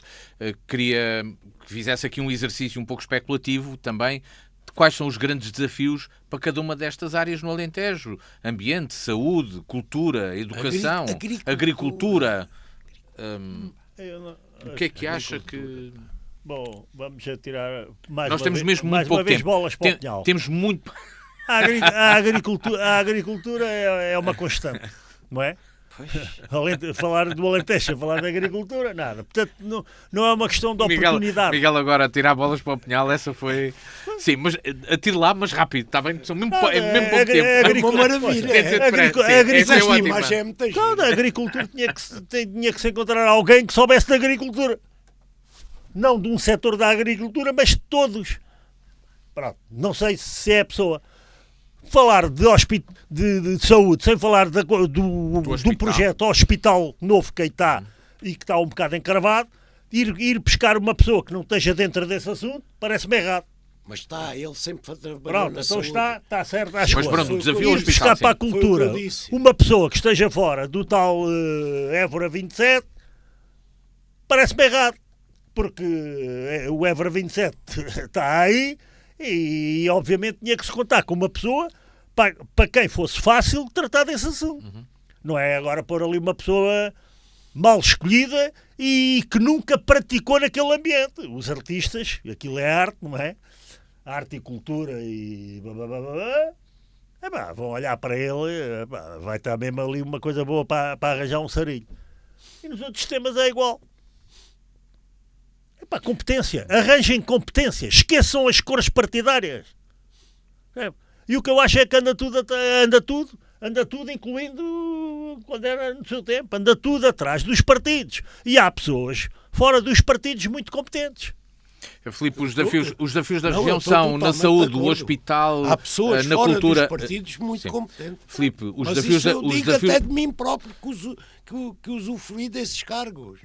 queria que fizesse aqui um exercício um pouco especulativo também de quais são os grandes desafios para cada uma destas áreas no Alentejo: ambiente, saúde, cultura, educação, agricultura. O que é que acha que... Bom, vamos atirar mais Nós uma temos vez, mesmo mais muito uma pouco vez tempo. bolas para o Pinhal. Temos muito... A agricultura é uma constante, não é? Falar do Alentejo, falar da agricultura, nada. Portanto, não é uma questão de oportunidade. Miguel agora a tirar bolas para o Pinhal, essa foi... Sim, mas atire lá, mas rápido, está bem? São mesmo pouco tempo. É uma maravilha. A agricultura tinha que se encontrar alguém que soubesse da agricultura. Não de um setor da agricultura, mas de todos. Pronto, não sei se é a pessoa. Falar de saúde, sem falar do projeto hospital novo que aí está e que está um bocado encravado, ir pescar uma pessoa que não esteja dentro desse assunto, parece-me errado. Mas está, ele sempre trabalhou pronto, na então saúde. está certo. Mas pronto, o desafio ir hospital, pescar para a cultura uma pessoa que esteja fora do tal Évora 27, parece-me errado. Porque o Évora 27 está aí e obviamente tinha que se contar com uma pessoa para quem fosse fácil tratar desse assunto. Não é agora pôr ali uma pessoa mal escolhida e que nunca praticou naquele ambiente. Os artistas, aquilo é arte, não é? Arte e cultura e... vão olhar para ele, vai estar mesmo ali uma coisa boa para arranjar um sarilho. E nos outros sistemas é igual. Competência, arranjem competência, esqueçam as cores partidárias. E o que eu acho é que anda tudo, incluindo quando era no seu tempo, anda tudo atrás dos partidos. E há pessoas fora dos partidos muito competentes. Filipe, os desafios da região são na saúde, no hospital, há pessoas na fora cultura. Dos partidos muito competentes. Filipe, os mas desafios. Isso eu digo até de mim próprio que usufruí desses cargos.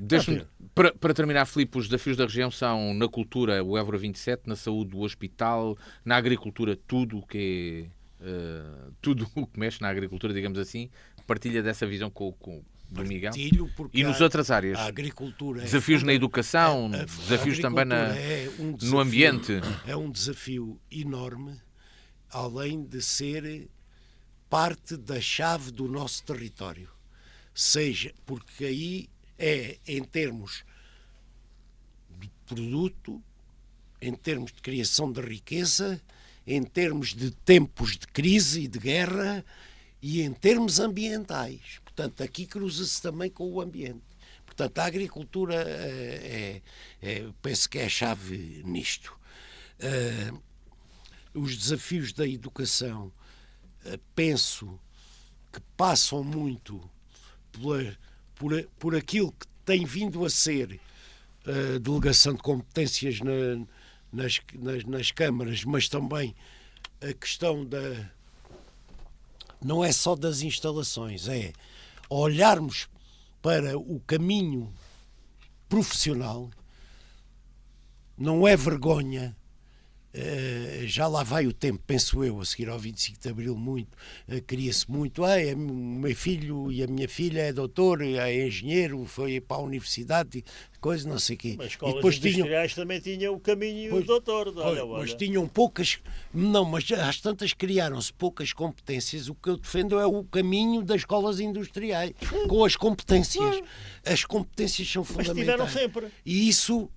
Para terminar, Filipe, os desafios da região são na cultura, o Évora 27, na saúde, o hospital, na agricultura, tudo o que mexe na agricultura, digamos assim. Partilha dessa visão do Miguel. E nas outras áreas? A agricultura desafios na educação, desafios também no ambiente. É um desafio enorme, além de ser parte da chave do nosso território. Seja, porque aí é em termos de produto, em termos de criação de riqueza, em termos de tempos de crise e de guerra e em termos ambientais. Portanto, aqui cruza-se também com o ambiente. Portanto, a agricultura penso que é a chave nisto. Os desafios da educação penso que passam muito por aquilo que tem vindo a ser a delegação de competências nas câmaras, mas também a questão não é só das instalações, é olharmos para o caminho profissional. Não é vergonha já lá vai o tempo, penso eu, a seguir ao 25 de Abril, muito, queria-se muito, o meu filho e a minha filha é doutor, é engenheiro, foi para a universidade, coisa, não sei o quê. Mas escolas depois industriais também tinham o caminho do doutor. Mas tinham poucas, não, mas às tantas criaram-se poucas competências. O que eu defendo é o caminho das escolas industriais, com as competências. As competências são fundamentais. Mas tiveram sempre. E isso...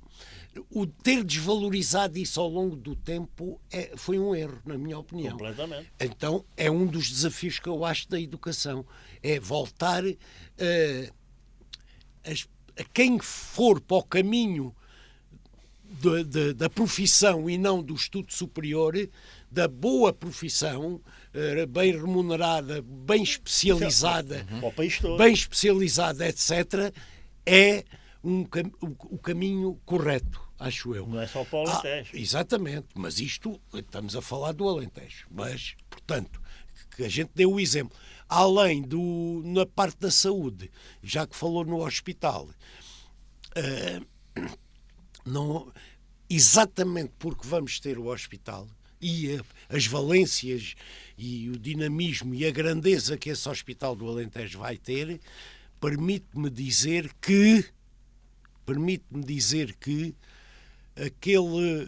O ter desvalorizado isso ao longo do tempo foi um erro, na minha opinião. Completamente. Então é um dos desafios que eu acho da educação. É voltar a quem for para o caminho da profissão e não do estudo superior, da boa profissão, bem remunerada, bem especializada, bem especializada, etc., é o caminho correto, acho eu. Não é só para o Alentejo. Exatamente, mas isto, estamos a falar do Alentejo. Mas, portanto, que a gente deu o exemplo. Além na parte da saúde, já que falou no hospital, não, exatamente porque vamos ter o hospital e as valências e o dinamismo e a grandeza que esse hospital do Alentejo vai ter, permite-me dizer que aquele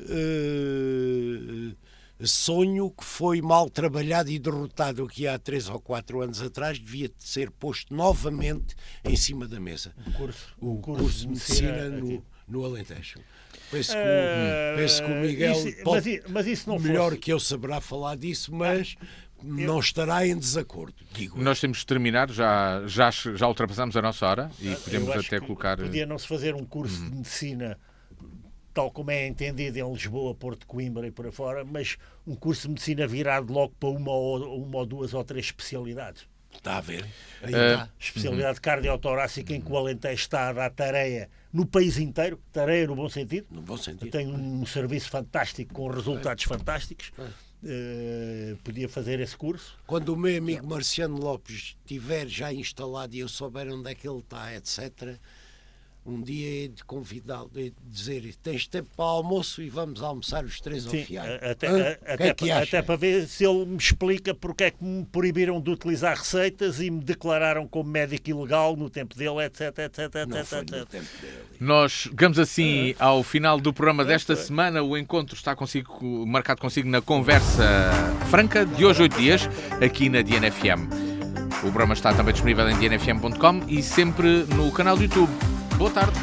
sonho que foi mal trabalhado e derrotado aqui há 3 ou 4 anos atrás devia ser posto novamente em cima da mesa. O curso de medicina no Alentejo. Penso que o Miguel mas isso não melhor fosse... que eu saberá falar disso, mas não estará em desacordo, digo. Nós temos de terminar, já ultrapassamos a nossa hora e podemos até colocar... Podia não se fazer um curso de medicina tal como é entendido em Lisboa, Porto, Coimbra e por aí fora, mas um curso de medicina virado logo para uma ou 2 ou 3 especialidades. Está a ver? Especialidade cardiotorácica em que o Alentejo está a dar tarefa no país inteiro, tarefa no bom sentido. No bom sentido. Tem um serviço fantástico, com resultados fantásticos. Podia fazer esse curso. Quando o meu amigo Marciano Lopes estiver já instalado e eu souber onde é que ele está, etc., um dia é de convidá-lo, de dizer: tens tempo para almoço e vamos almoçar os 3 ao fiado. Até para ver se ele me explica porque é que me proibiram de utilizar receitas e me declararam como médico ilegal no tempo dele, etc. Não foi no tempo dele. Nós chegamos assim ao final do programa desta semana. O encontro está marcado consigo na Conversa Franca de hoje, 8 dias, aqui na DNFM. O programa está também disponível em dnfm.com e sempre no canal do YouTube. Boa tarde.